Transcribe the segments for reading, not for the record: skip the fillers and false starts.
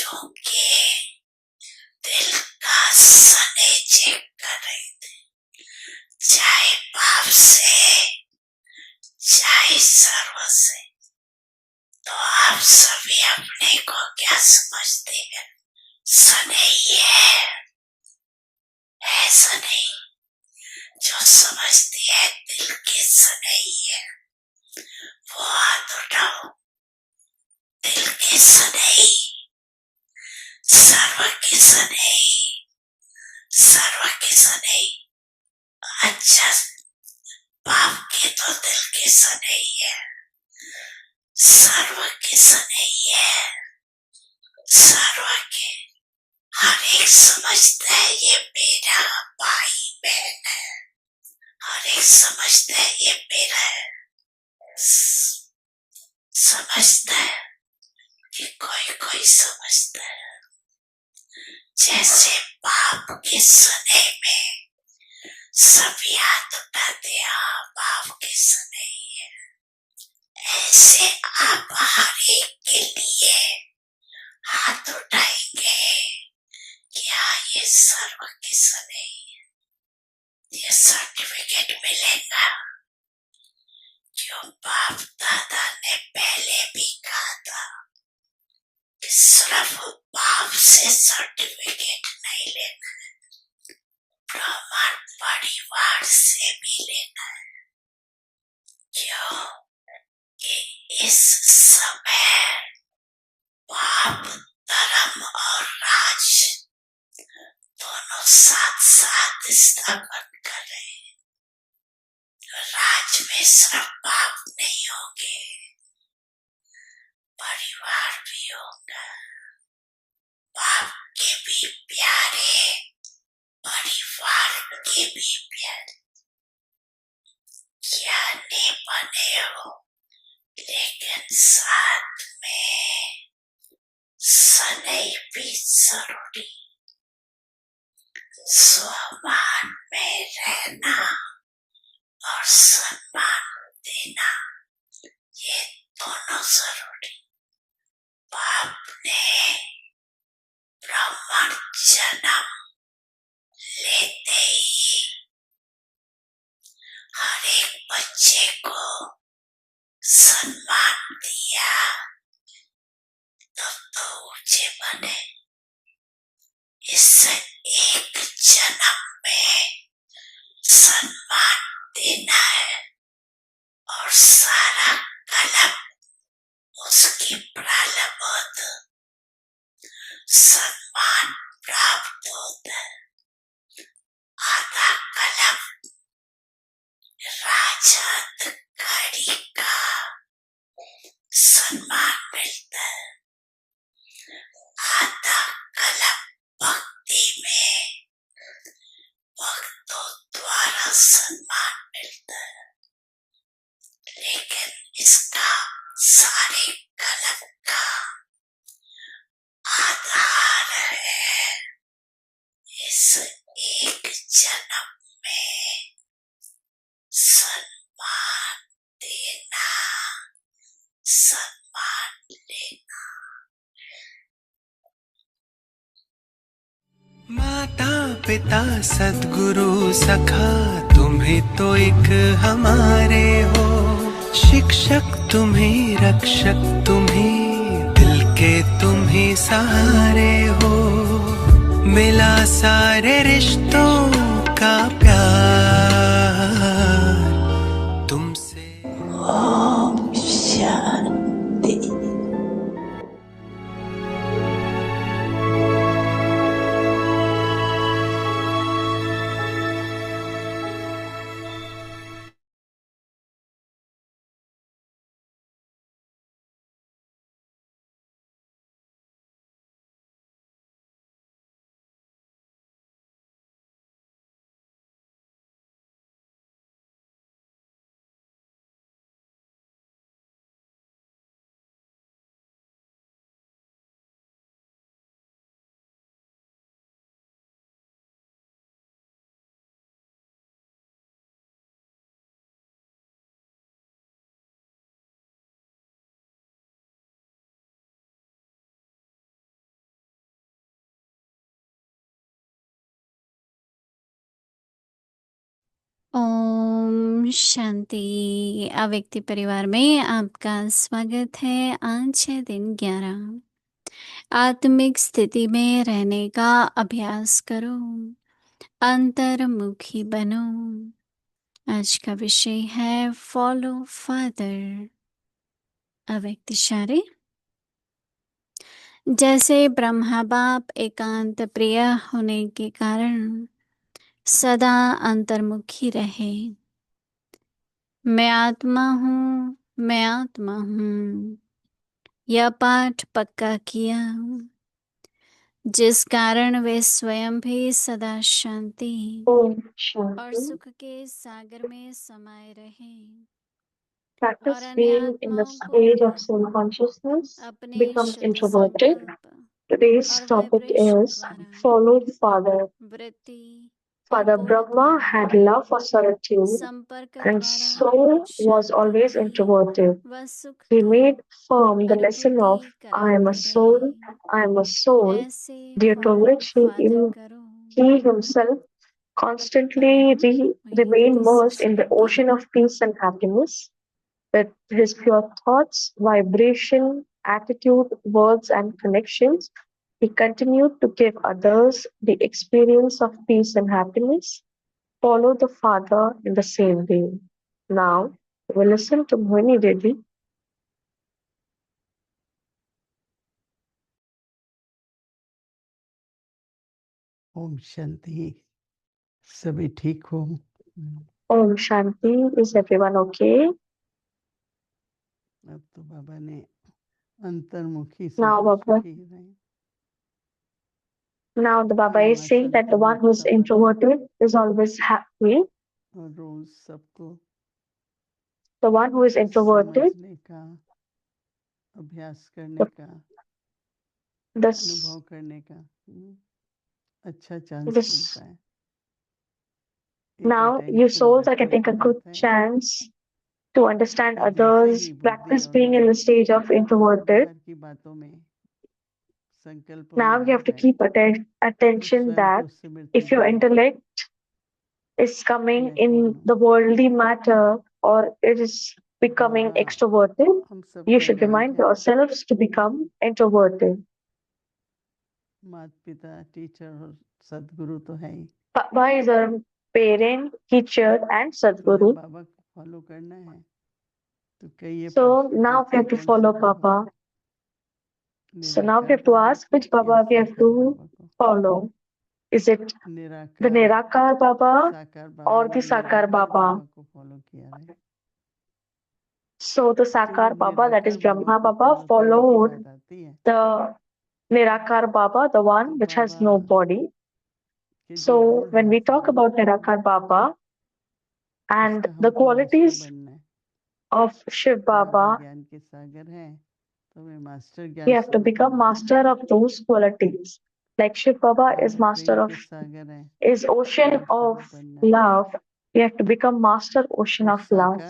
चूंकि दिल का सने चेक कर रही थी, चाहे बाप से चाहे सर्व से। तो आप सभी अपने को क्या समझते हैं? सने ही है, ऐसा नहीं। जो समझती है दिल के सने ही है, वो हाथ उठाओ। दिल के सने ही, सर्व के सने ही, सर्व के सने ही। अच्छा, बाप के तो दिल के सने ही है, सर्व के सने ही है, सर्व के। हर एक समझता है ये मेरा भाई बहन है, हर एक समझता है ये मेरा है। समझता है कि कोई कोई समझता है। जैसे बाप के सने में सभी हाथ उठाते हैं, बाप के सने ही है, ऐसे आप हर एक के लिए हाथ उठाएंगे। क्या ये सर्व के सने ही है? ये सर्टिफिकेट मिलेगा। जो बाप दादा ने पहले भी कहा था कि सिर्फ बाप से सर्टिफिकेट नहीं लेना है, ब्राह्मण परिवार से भी लेना है। क्यों? कि इस समय पाप, धर्म और राज दोनों साथ साथ स्थापन कर रहे हैं। राज में सिर्फ बाप नहीं होंगे, परिवार भी होगा। बाप के भी प्यारे, परिवार के भी प्यारे। ज्ञानी बने हो, लेकिन साथ में सने भी जरूरी। स्वाभिमान में रहना और सम्मान देना, ये दोनों जरूरी। बाप ने ब्राह्मण जन्म लेते ही हर एक बच्चे को सम्मान दिया, तब तो ऊंचे बने। इससे एक जन्म में सम्मान देना है और सारा कलम उसकी प्रारब्ध सम्मान प्राप्त होता है। आधा कलम राजा अधिकारी का सम्मान मिलता है, आधा कलम भक्ति में भक्तों द्वारा सम्मान मिलता है। लेकिन इसका सारे कलम का आधार है इस एक जन्म में सम्मान देना, सम्मान लेना। माता पिता सद्गुरु सखा तुम्ही तो एक हमारे हो। शिक्षक तुम्ही, रक्षक तुम्ही, दिल के तुम्ही सहारे हो। मिला सारे रिश्तों का प्यार। ओम शांति। अव्यक्ति परिवार में आपका स्वागत है। आज है दिन 11। आत्मिक स्थिति में रहने का अभ्यास करो, अंतर्मुखी बनो। आज का विषय है फॉलो फादर। अव्यक्त इशारे। जैसे ब्रह्मा बाप एकांत प्रिय होने के कारण सदा अंतर्मुखी रहे। मैं आत्मा हूँ, मैं आत्मा हूँ, यह पाठ पक्का किया, जिस कारण वे स्वयं भी सदा शांति Om और Shanti. सुख के सागर में समाये रहे और Practice अन्य being in the आत्माओं को stage भी of self-consciousness, अपने become शुद्ध introverted. संकल्प Today's और topic वाइब्रेशन is द्वारा follow the Father. वृत्ति और Father गुण Brahma द्वारा had love for solitude संपर्क and द्वारा so was always Shanti introverted. व सुख He की made firm the lesson of अनुभूति I am a कराते soul, रहे। I am a soul, ऐसे due to follow which father करो। he himself अभी constantly हम मोहिनी remained दीदी से immersed in the सुनेंगे। ocean of peace and happiness. With his pure thoughts, vibration, attitude, words, and connections, he continued to give others the experience of peace and happiness. Follow the Father in the same way. Now, we listen to Mohini Devi. Om Shanti. सभी ठीक हो? Om Shanti. Is everyone okay? अब तो बाबा ने अंतर्मुखी से Now, Baba, सुखी रहे। now the Baba is saying that the one who is संकल्प introverted is always happy. और रोज सबको The one who is introverted, समझने का, अभ्यास करने the, का, the, अनुभव करने का अच्छा चांस this, मिलता है। now you souls are getting a good chance to understand others, practice being in the stage of introverted. की बातों में Now you have to keep attention that if your intellect is coming in the worldly matter or it is becoming extroverted, you should remind yourselves to become introverted. माता पिता teacher और सदगुरु तो है ही। Baba is our parent, teacher, and Sadguru. बाबा को follow करना है तो कई So now we have to follow Baba. So now we have to ask which Baba we have to follow. Is it the Nirakar Baba or the Sakar Baba? So the Sakar Baba, that is Brahma Baba, followed the Nirakar Baba, the one which has no body. So when we talk about Nirakar Baba and the qualities of Shiv Baba, we have to become master of those qualities. Like Shiv Baba is is ocean of love. We have to become master ocean of love.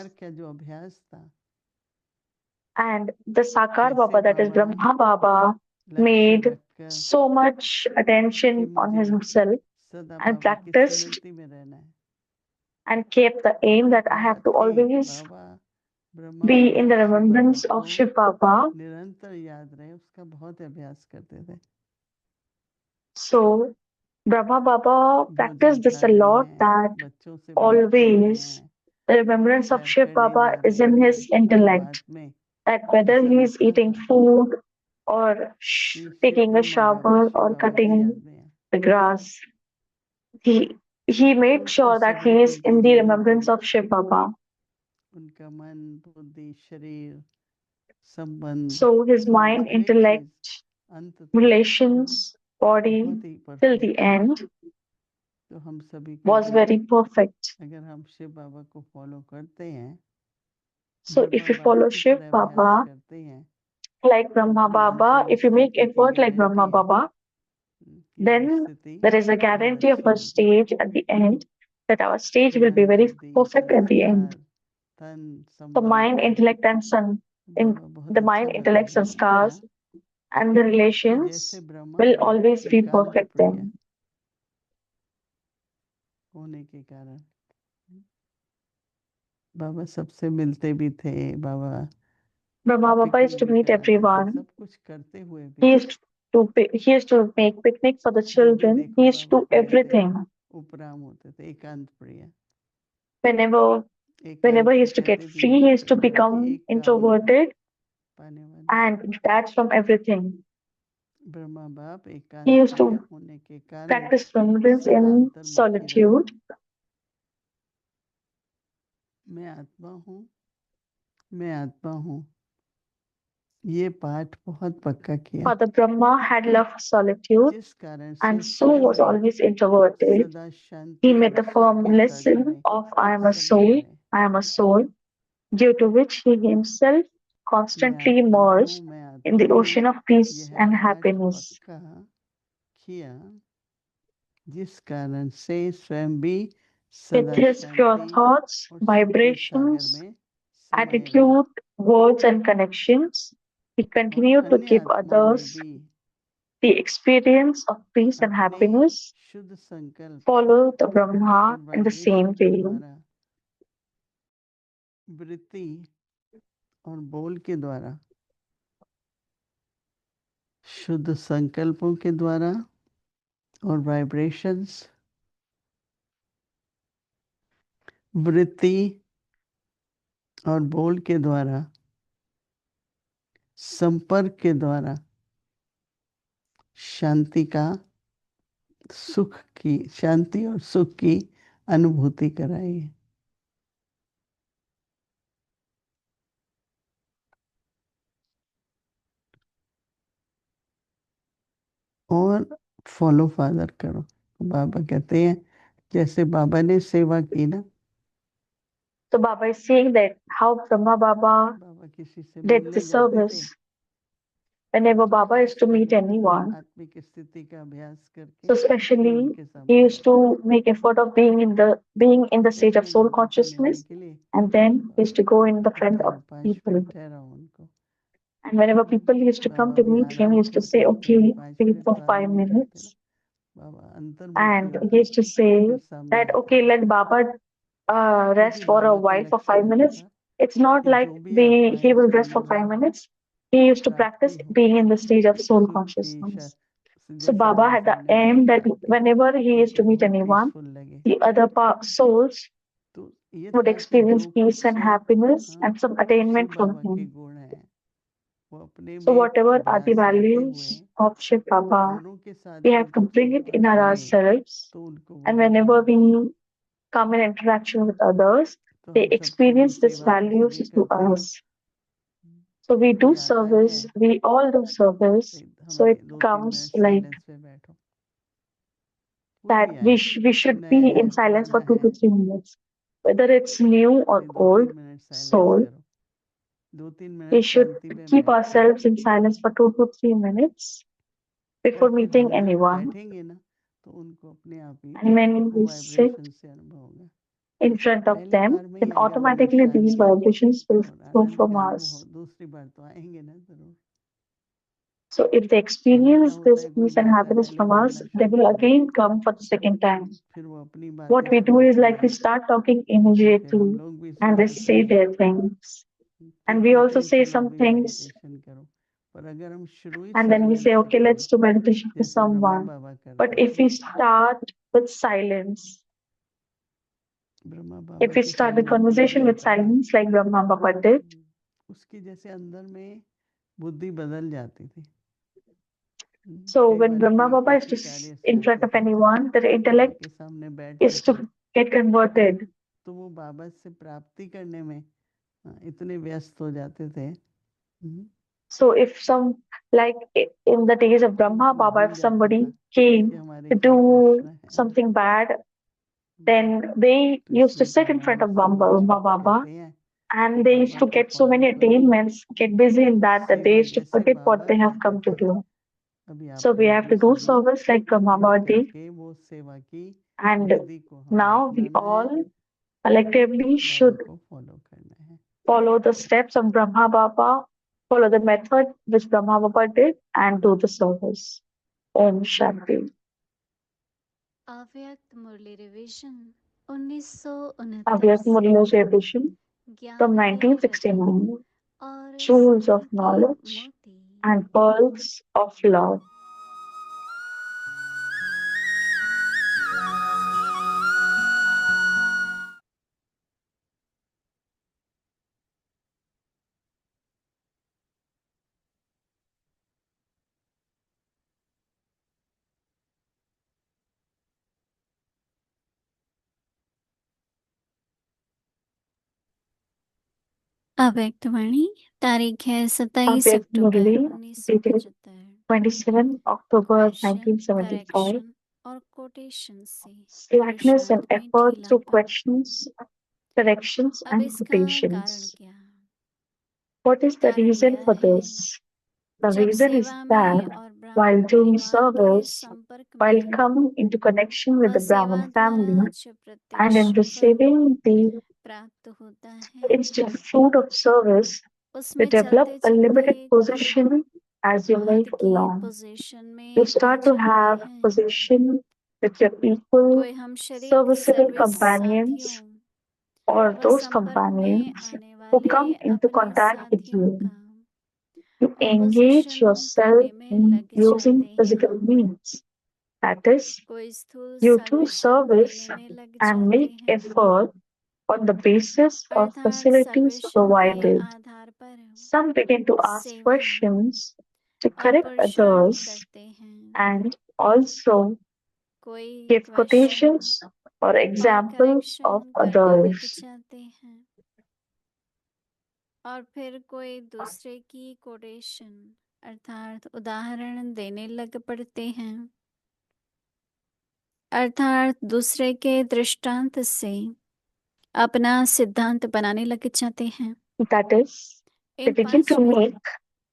And the Sakar Baba, that is Brahma Baba, made so much attention on himself and practiced and kept the aim that I have to always be in the remembrance of Shiv Baba. So Brahma Baba practiced this a lot, that always the remembrance of Shiv Baba is in his intellect, that whether he is eating food or taking a shower or cutting the grass, he made sure that he is in the remembrance of Shiv Baba. So his mind, intellect, relations, body, till the end was very perfect. So if you follow Shiv Baba like Brahma Baba, if you make effort like Brahma Baba, then there is a guarantee of a stage at the end, that our stage will be very perfect at the end. The mind, intellect, and the mind, intellect, sanskars, and the relations will always be perfect then. बाबा सबसे मिलते भी थे, बाबा Brahma Baba picnic used to भी meet कराते थे, everyone. सब कुछ करते हुए He भी used to make picnic for the जब भी children. देखो He used to Baba do को ऐसे everything. उपराम होते थे, एकांत प्रिय। Whenever एकांत he को used to get कहते भी free, हैं he used to कि become एकांत introverted पाने वाले। and detached from everything. Brahma बाप He एकांत used प्रिय to होने के कारण practice remembrance सदा in अंतर्मुखी रहे। solitude. मैं आत्मा हूँ, मैं आत्मा हूँ, ये पाठ बहुत पक्का किया, Father Brahma had loved solitude जिस कारण से and so स्वयं was भी always introverted. सदा He शांति made और the सुख firm के सागर lesson में of I am a समा soul, रहे। I am a soul, due to which he himself मैं constantly आत्मा हूँ, immersed मैं in the आत्मा ocean हूँ, of peace यह and पाठ happiness. पक्का किया, जिस कारण से स्वयं भी With सदा his pure शांति thoughts, और सुख के सागर vibrations, में समाये रहे। attitude, words, and connections, he और continued to अन्य give आत्माओं में others भी the experience of peace and अपने happiness. शुद्ध संकल्प Follow the और Brahma in the same vibration के way. द्वारा, वृत्ति और बोल के द्वारा, शुद्ध संकल्पों के द्वारा और वाइब्रेशंस, वृत्ति और बोल के द्वारा, संपर्क के द्वारा शांति और सुख की अनुभूति कराई है। और फॉलो फादर करो। बाबा कहते हैं जैसे बाबा ने सेवा की ना, So Baba is saying that how Brahma Baba बाबा किसी से did मिलने the जाते थे service. Whenever तो Baba खास used to कर meet अपनी anyone, आत्मिक स्थिति का अभ्यास करके so फिर especially उनके he सामने used जाते to make effort of being in the state of कहते soul उनको मिलने consciousness, के लिए and then he used to go in the front ठहरो, of 5 people. मिनट ठहराओ उनको। And whenever people used to come Baba to भी meet him, he आराम used to करते say, हैं, "Okay, कभी 5 wait मिनट for तो आराम 5 नहीं करते ना, minutes." बाबा अंतर्मुखी And होते he हैं, used to say फिर सामने that, आते "Okay, हैं। let Baba rest क्योंकि for a बाबा का while for लक्ष्य 5 होता minutes." था It's not कि like जो भी आत्माएं he इस will rest for दुनिया 5 में minutes. He used to practice प्राप्ति हो, being in the stage of soul सुख की consciousness. So जैसे Baba बाबा had the सामने aim that बैठते थे whenever he used to उनको meet बहुत anyone, पीसफुल लगे। the other souls तो ये would था कि experience जो कुछ peace and सब happiness and some Shiv attainment from बाबा के him. गुण हैं, वो अपने So में whatever are the अभ्यास करते हुए values of Shiv Baba, औरों के साथ we भी have to जब bring it in संपर्क करें ourselves. तो उनको वो And गुण whenever मिले। we come in interaction with others, तो they हम सब पूरी experience these सेवा तो values सभी to करते हैं। us. So we do कोई आता है service, we all do service. तो So हमें it 2-3 becomes minute like silence में बैठो, कोई that भी आए, we should नया be है in silence for पुराना 2 है, to 3 minutes. Whether it's new or कोई 2-3 old मिनट साइलेंस soul, करो, 2-3 we मिनट should शांति में keep बैठ के, ourselves in silence for 2 to 3 minutes और before फिर meeting हम जब anyone. बैठेंगे ना तो उनको अपने आप ही And when वो we sit वाइब्रेशन से अनुभव होगा। in front of पहली them, बार में ही then अगर हमें automatically these Shanti vibrations will और flow आनंद from का अनुभव हो, us. दूसरी बार तो आएंगे ना जरूर। So if they हमें क्या experience होता this है, कोई peace and जाता है happiness पहले from us, बोलना they शुरू will करे, again come for the second time. फिर वो अपनी बातें What we do is सुनाते like we हैं, start talking फिर हम immediately लोग भी and they सुनाते say हैं, their things. फिर And we कहते also हैं say चलो some अभी things मेडिटेशन करो, पर अगर हम शुरू ही and then we silence say, से okay, करें let's do meditation for जैसे ब्रह्मा someone. बाबा But करते if थे, we start with silence, Brahma if Baba we के start the सामने जो भी conversation with आता था silence like Brahma Baba did, उसकी जैसे अंदर में बुद्धि बदल जाती थी। so कई when बार Brahma कोई Baba is किसी to कार्य से in front आते of थे, anyone, their बाबा intellect के सामने बैठते is to थे, get converted. तो वो बाबा से प्राप्ति करने में इतने व्यस्त हो जाते थे So if some, like in the days of कि Brahma उनको Baba, भूल if जाता था somebody कि came हमारे to क्या do प्रश्न हैं। something bad, then they तो used to इसलिए sit in बाबा front हमें of समझ Brahma Baba कहते हैं and they used Baba to को get so फॉलो many करो, attainments, get busy in that they सेवा used to जैसे forget what Baba they have come करते to थे, do. अभी आप So we लोग have भी to do सभी service like Brahma mill Baba did. करके वो सेवा की And विधि को हमें now we अपनाना है, all collectively बाबा should को फॉलो करना है। follow the steps of Brahma Baba, follow the method which Brahma Baba did, and do the service. Om Shanti. अव्यक्त मुरली रिविजन 1969 Avyakt से Murli's revision from ज्ञान के 1969, रत्न और Jewels ज्ञान of के Knowledge मोती। and Pearls of Love. अव्यक्तवाणी तारीख है 27 Avyakt अक्टूबर Murli, dated 1975। 27 October question 1975. Correction और कोटेशन से Slackness and पुरुषार्थ में effort through ढीलापन। questions, corrections, अब and इसका कारण quotations. क्या? What is the कारण reason यह for है, this? The जब reason is सेवा में that और while ब्राह्मण doing परिवार के service, संपर्क while में coming into connection with व the सेवा Brahmin द्वारा family, जो and प्रत्यक्ष in फल receiving the प्राप्त होता है, instant fruit of service, you उसमें develop चलते a limited चलते कोई position as you हद move की along. पोजीशन You में आ start to जाते have हैं। position with your equal कोई हम शरीक serviceable सर्विस companions साथियों or व those संपर्क में companions आने who वाले come into अपने contact with साथियों you. का You engage अपोजिशन yourself करने में in लग using जाते physical हैं। means. That is, कोई स्थूल you do सर्वेक्षण service देने में लग and जाते make हैं, effort on the basis of अर्थात facilities सर्वेक्षण के provided. आधार पर Some begin to ask सेवा questions to और correct पुरुषार्थ others करते हैं। and also कोई give क्वेश्चन quotations or और examples करेक्शन of करने लग others. जाते हैं, और फिर कोई दूसरे की कोटेशन अर्थात उदाहरण देने लग पड़ते हैं, अर्थात दूसरे के दृष्टांत से अपना सिद्धांत बनाने लग जाते हैं। That is, they in begin 5 to में make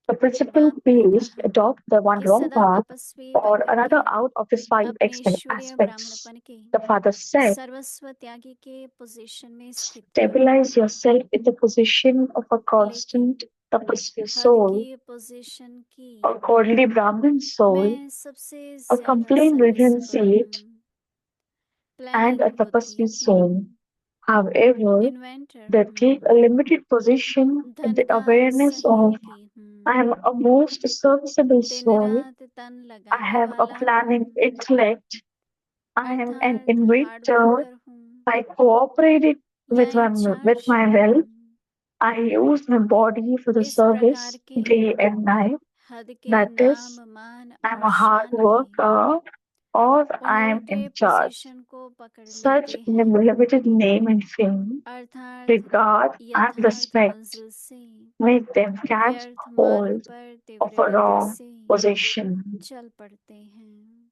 the principle बाप ने based, कहा adopt the one कि wrong सदा path तपस्वी or बनकर another के out of his 5 अपने ईश्वरीय aspects. ब्राह्मणपन के The father said, सर्वस्व त्यागी के पोजीशन में स्थित हो, stabilize yourself in the position of a लेकिन constant tapasvi हद soul, की पोजीशन की a godly Brahmin soul, मैं सबसे a ज्यादा complaint सर्विसबल renunciate, हूँ, and a प्लानिंग बुद्धि tapasvi हूँ, soul. However, inventor they take a हूँ, limited position in धन the का awareness of सहयोगी I am हूँ, a most serviceable दिन soul. रात तन I लगाने have a वाला planning हूँ, intellect. I am an अर्थात हार्ड inventor. वर्कर हूँ I cooperated या with इंचार्ज my हूँ। will. I use my body for the इस service प्रकार के day and night. हद के That is, नाम मान I'm और a hard शान के worker or उन I am उल्टे in charge. पोजीशन को पकड़ Such लेते हैं, limited name and fame, अर्थात regard and यथार्थ respect मंजिल से make them catch व्यर्थ मार्ग hold पर of तीव्र a गति wrong से position. चल पड़ते हैं।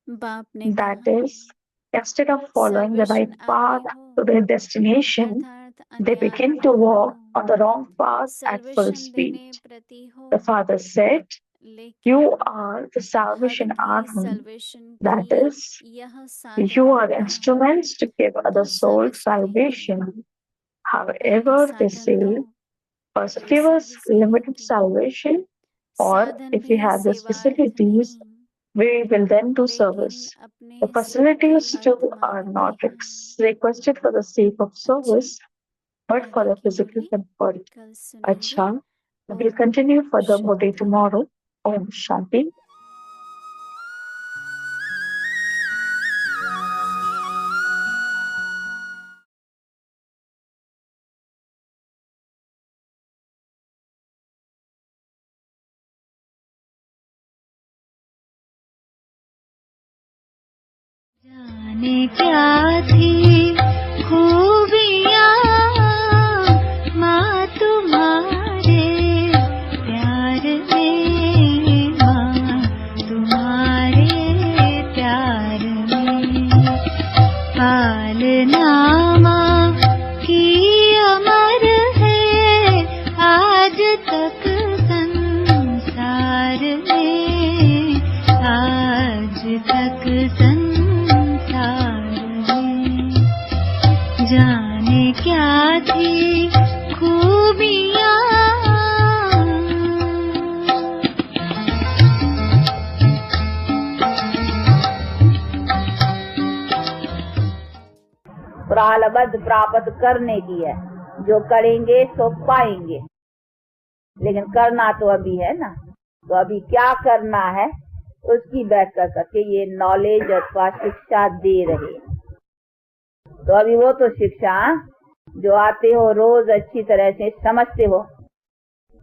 बाप ने That कहा is, instead of following the right सर्वेक्षण path आज्ञा हो to their destination, अर्थात they अन्य begin to आज्ञा हो, walk on the wrong path at full सर्वेक्षण speed. देने प्रति हो, The father said, लेकिन you are the हद salvation की army. सल्वेशन That की is, यह you साधन are होगा instruments to give तो other souls सर्विस करेंगे। salvation. पहले However, they साधन say, दो first फिर give us सर्विस limited करेंगे। salvation, or साधन if we में have the सेवार्थ facilities, नहीं, we will then do लेकिन service. अपने The सुख के facilities too अर्थ are मांगते not हैं। requested for the sake of अच्छा, service, but for आगे the की physical मुरली comfort. कल सुनेंगे। Acha, we'll ओम continue further more day शांति। tomorrow. Om Shanti. जाने क्या थी खूबियाँ माँ तुम्हारे प्यार में, माँ तुम्हारे प्यार में, पालना माँ की अमर है आज तक संसार में, आज तक संसार में, जाने क्या थी खूबियाँ। Good कालबद्ध प्राप्त करने की है। जो करेंगे सो पाएंगे, लेकिन करना तो अभी है ना। तो अभी क्या करना है उसकी व्याख्या करके ये नॉलेज अथवा शिक्षा दे रहे हैं। तो अभी वो तो शिक्षा जो आते हो रोज अच्छी तरह से समझते हो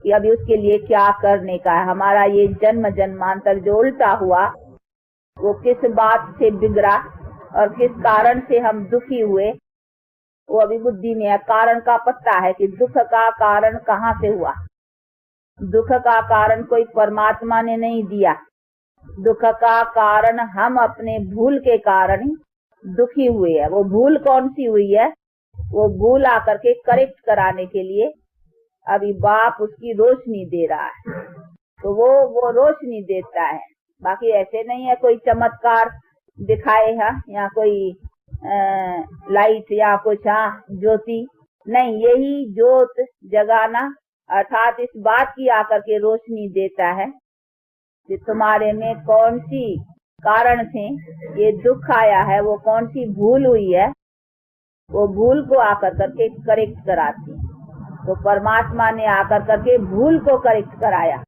कि अभी उसके लिए क्या करने का है। हमारा ये जन्म जन्मांतर जो उल्टा हुआ वो किस बात से बिगड़ा और किस कारण से हम दुखी हुए, वो अभी बुद्धि में है। कारण का पता है कि दुख का कारण कहाँ से हुआ। दुख का कारण कोई परमात्मा ने नहीं दिया। दुख का कारण हम अपने भूल के कारण दुखी हुए हैं। वो भूल कौन सी हुई है, वो भूल आकर के करेक्ट कराने के लिए अभी बाप उसकी रोशनी दे रहा है। तो वो रोशनी देता है। बाकी ऐसे नहीं है कोई चमत्कार दिखाए है या कोई लाइट या कुछ ज्योति नहीं, यही ज्योत जगाना अर्थात इस बात की आकर के रोशनी देता है कि तुम्हारे में कौन सी कारण से ये दुख आया है, वो कौन सी भूल हुई है, वो भूल को आकर करके करेक्ट कराती है। तो परमात्मा ने आकर करके भूल को करेक्ट कराया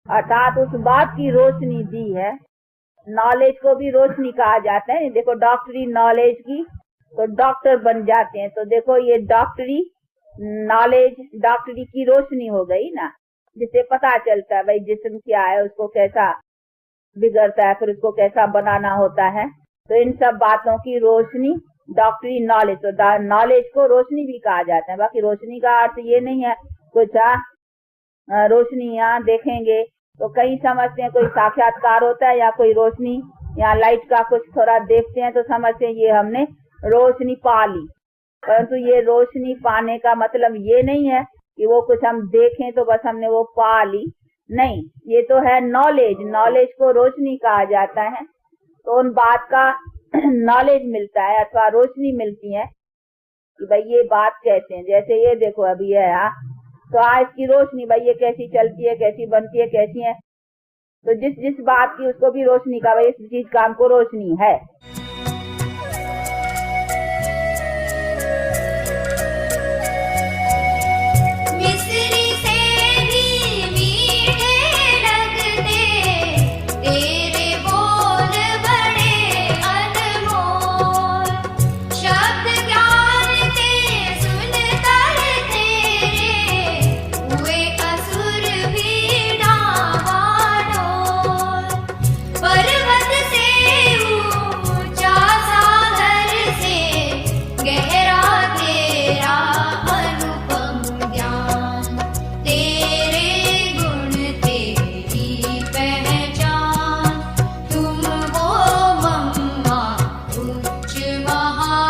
अर्थात उस बात की रोशनी दी है। नॉलेज को भी रोशनी कहा जाता है। देखो डॉक्टरी नॉलेज की तो डॉक्टर बन जाते हैं। तो देखो ये डॉक्टरी नॉलेज डॉक्टरी की रोशनी हो गई ना, जिससे पता चलता है भाई जिस्म क्या है, उसको कैसा बिगड़ता है, फिर उसको कैसा बनाना होता है। तो इन सब बातों की रोशनी डॉक्टरी नॉलेज। तो नॉलेज को रोशनी भी कहा जाता है। बाकी रोशनी का अर्थ ये नहीं है कुछ रोशनी यहाँ देखेंगे तो कई समझते हैं कोई साक्षात्कार होता है या कोई रोशनी या लाइट का कुछ थोड़ा देखते हैं तो समझते हैं ये हमने रोशनी पा ली। परंतु ये रोशनी पाने का मतलब ये नहीं है कि वो कुछ हम देखें तो बस हमने वो पा ली, नहीं, ये तो है नॉलेज। नॉलेज को रोशनी कहा जाता है। तो उन बात का नॉलेज मिलता है अथवा रोशनी मिलती है कि भाई ये बात कैसे है। जैसे ये देखो अभी है तो आज की रोशनी भाई ये कैसी चलती है, कैसी बनती है, कैसी है। तो जिस जिस बात की उसको भी रोशनी का भाई इस चीज का हमको रोशनी है। मिस्री से भी मीठे लगते तेरे बोल बड़े अनमोल। शब्द ज्ञान के सुनकर तेरे हुए असुर भी डावाडोल। पर्वत से ऊंचा सागर से गहरा तेरा अनुपम ज्ञान। तेरे गुण तेरी पहचान, तुम हो मम्मा उच्च महान।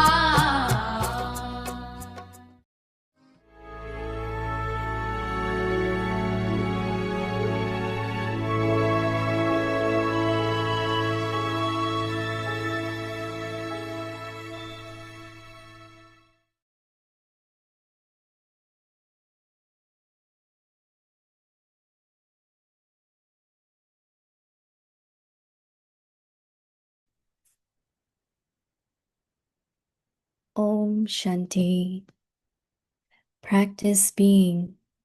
Om Shanti. Practice being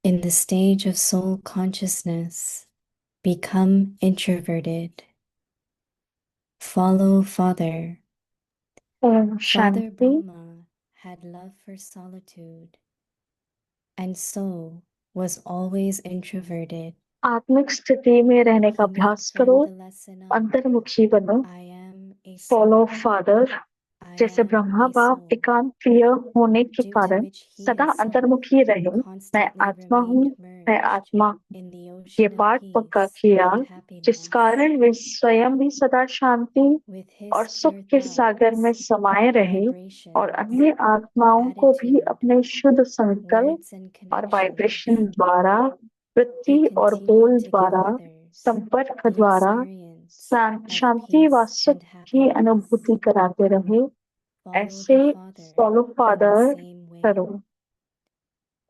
in the stage of soul consciousness. Become introverted. Follow Father. Om Father Shanti. Brahma had love for solitude and so was always introverted. आत्मिक स्थिति में रहने का He made अभ्यास friend करो, the lesson of अंतर्मुखी बनो, I am a follow soul. Father. I जैसे am ब्रह्मा a बाप soul. एकांत प्रिय होने के Due to कारण which he सदा himself अंतर्मुखी रहे। मैं constantly आत्मा हूँ, remained मैं merged आत्मा। in the ये ocean of पाठ पक्का peace किया, and जिस happiness. कारण वे स्वयं भी सदा शांति With और his सुख pure के सागर में thoughts, समाये रहे और vibrations, अन्य आत्माओं को भी attitude, अपने शुद्ध संकल्प words and और connections, वाइब्रेशन द्वारा, वृत्ति they और continued बोल to give द्वारा, others संपर्क the द्वारा experience of शांति व peace सुख and की happiness. अनुभूति कराते रहे। Follow ऐसे the Father follow in the father same way. करो।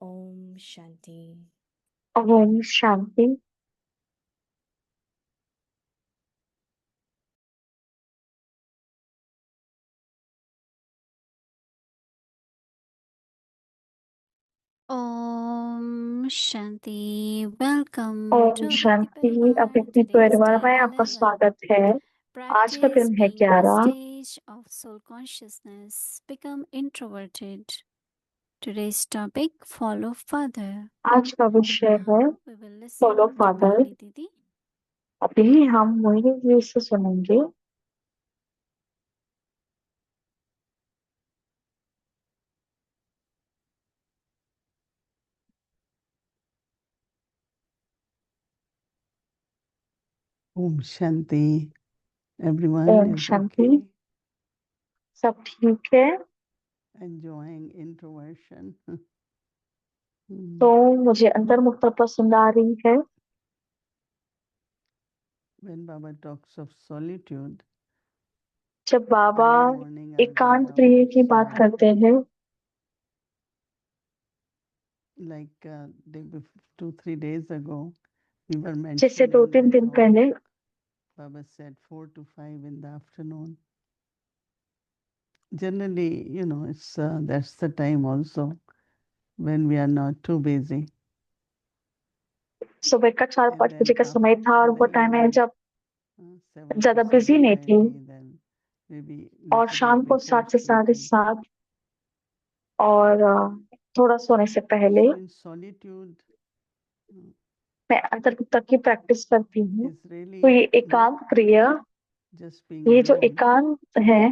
Om Shanti. Om Shanti. Om Shanti. Welcome Om to व्यक्ति शांति। परिवार। अव्यक्ति टुडेज परिवार में टाइटल आपका है स्वागत है। आज का प्रैक्टिस दिन है being in the 11। Stage of soul consciousness become introverted. Today's topic follow father. आज का विषय है now we will follow listen to father. Mohini Didi. अभी हम मोहिनी जी से सुनेंगे। Om Shanti. Everyone Om is Shanti. okay, सब ठीक है। enjoying introversion. तो मुझे अंतर्मुखता पसंद आ रही है। When Baba talks of solitude, जब बाबा early morning I was in एकांत Baba's प्रिय की बात side, करते हैं, like 2-3 days ago, we were जैसे mentioning 2-3 दिन how पहले Baba said 4 to 5 in the afternoon. Generally, it's that's the time also when we are not too busy. सुबह का 4-5 And बजे then का समय था, और in the वो टाइम है evening, जब 7 ज्यादा to बिजी नहीं थी। 7:30, then maybe और little शाम bit को before 7 से sleeping. 7:30 और थोड़ा सोने से पहले So in solitude मैं अंतर्मुखता की प्रैक्टिस करती हूँ। is तो really ये एकांत प्रिय, just being ये जो alone, एकांत है,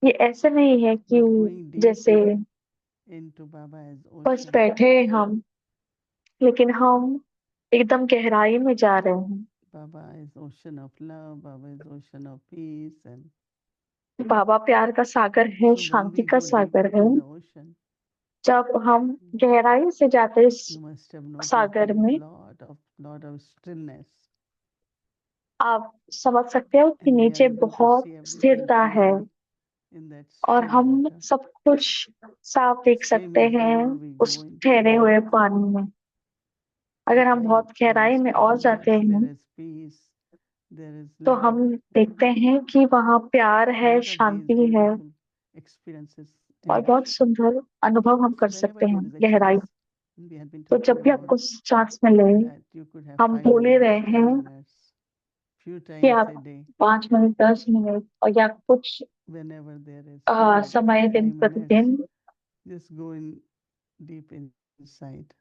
ये ऐसे नहीं है कि but going deep जैसे into Baba's बस ocean. बैठे हैं हम, लेकिन हम एकदम गहराई में जा रहे हैं। Baba is ocean of love, Baba is ocean of peace, and बाबा प्यार का सागर है, so when शांति we का go सागर deeper है। in the ocean, जब हम गहराई से जाते हैं इस you must have noticed Sagar there is में, lot of stillness, आप समझ सकते हो कि and we are नीचे able to बहुत see everything स्थिरता है, clearly in that और still हम water. सब कुछ साफ देख Same सकते is हैं whenever we उस go into ठहरे हुए depth, पानी में। अगर हम right? बहुत There गहराई is में और जाते calmness, हैं there is peace, there is तो love. हम देखते हैं कि वहाँ प्यार है, Lot of these शांति है, beautiful experiences. और And बहुत सुंदर अनुभव हम so कर whenever सकते हैं there is a गहराई। chance, we had been तो talking जब भी about आपको चांस मिले, that you could have हम 5 बोल ही minutes, रहे 10 हैं minutes, few कि times आप a day, 5 मिनट, 10 मिनट और या कुछ whenever there is time, समय दिन 5 minutes, प्रतिदिन। just go in deep inside.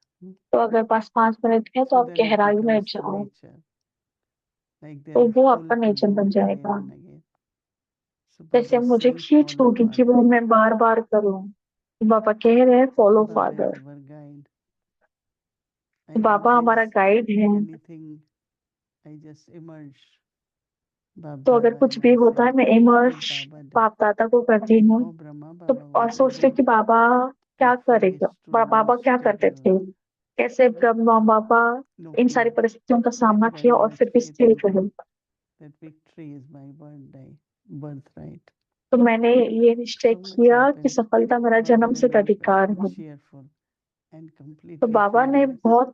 तो अगर पास 5 मिनट है तो So आप then it गहराई में becomes a जाओ, nature, like there तो is वो pull आपका to नेचर go बन again जाएगा। and again. So जैसे Baba is मुझे saying खींच follow होगी कि Father. वो मैं बार बार करूं। बाबा कह रहे हैं follow Baba is father. our guide. I Baba in हमारा case गाइड है। anything, I just emerge. Bab तो अगर Dada, कुछ and भी I होता say, है मैं what इमर्श Baba did. बाप दादा को करती हूँ। Oh Brahma, तो Baba और what did सोचते he? कि बाबा क्या Like करेगा, fly बाबा strong, क्या करते stable, थे, कैसे ब्रह्मा बाबा no इन fear. सारी परिस्थितियों का सामना Very किया और much फिर भी faith स्थिर in रहे। that victory is my birthright. तो मैंने ये निश्चय So much किया कि happened. सफलता मेरा Baba जन्म सिद्ध remained अधिकार very है। cheerful and तो completely बाबा ने fearless. बहुत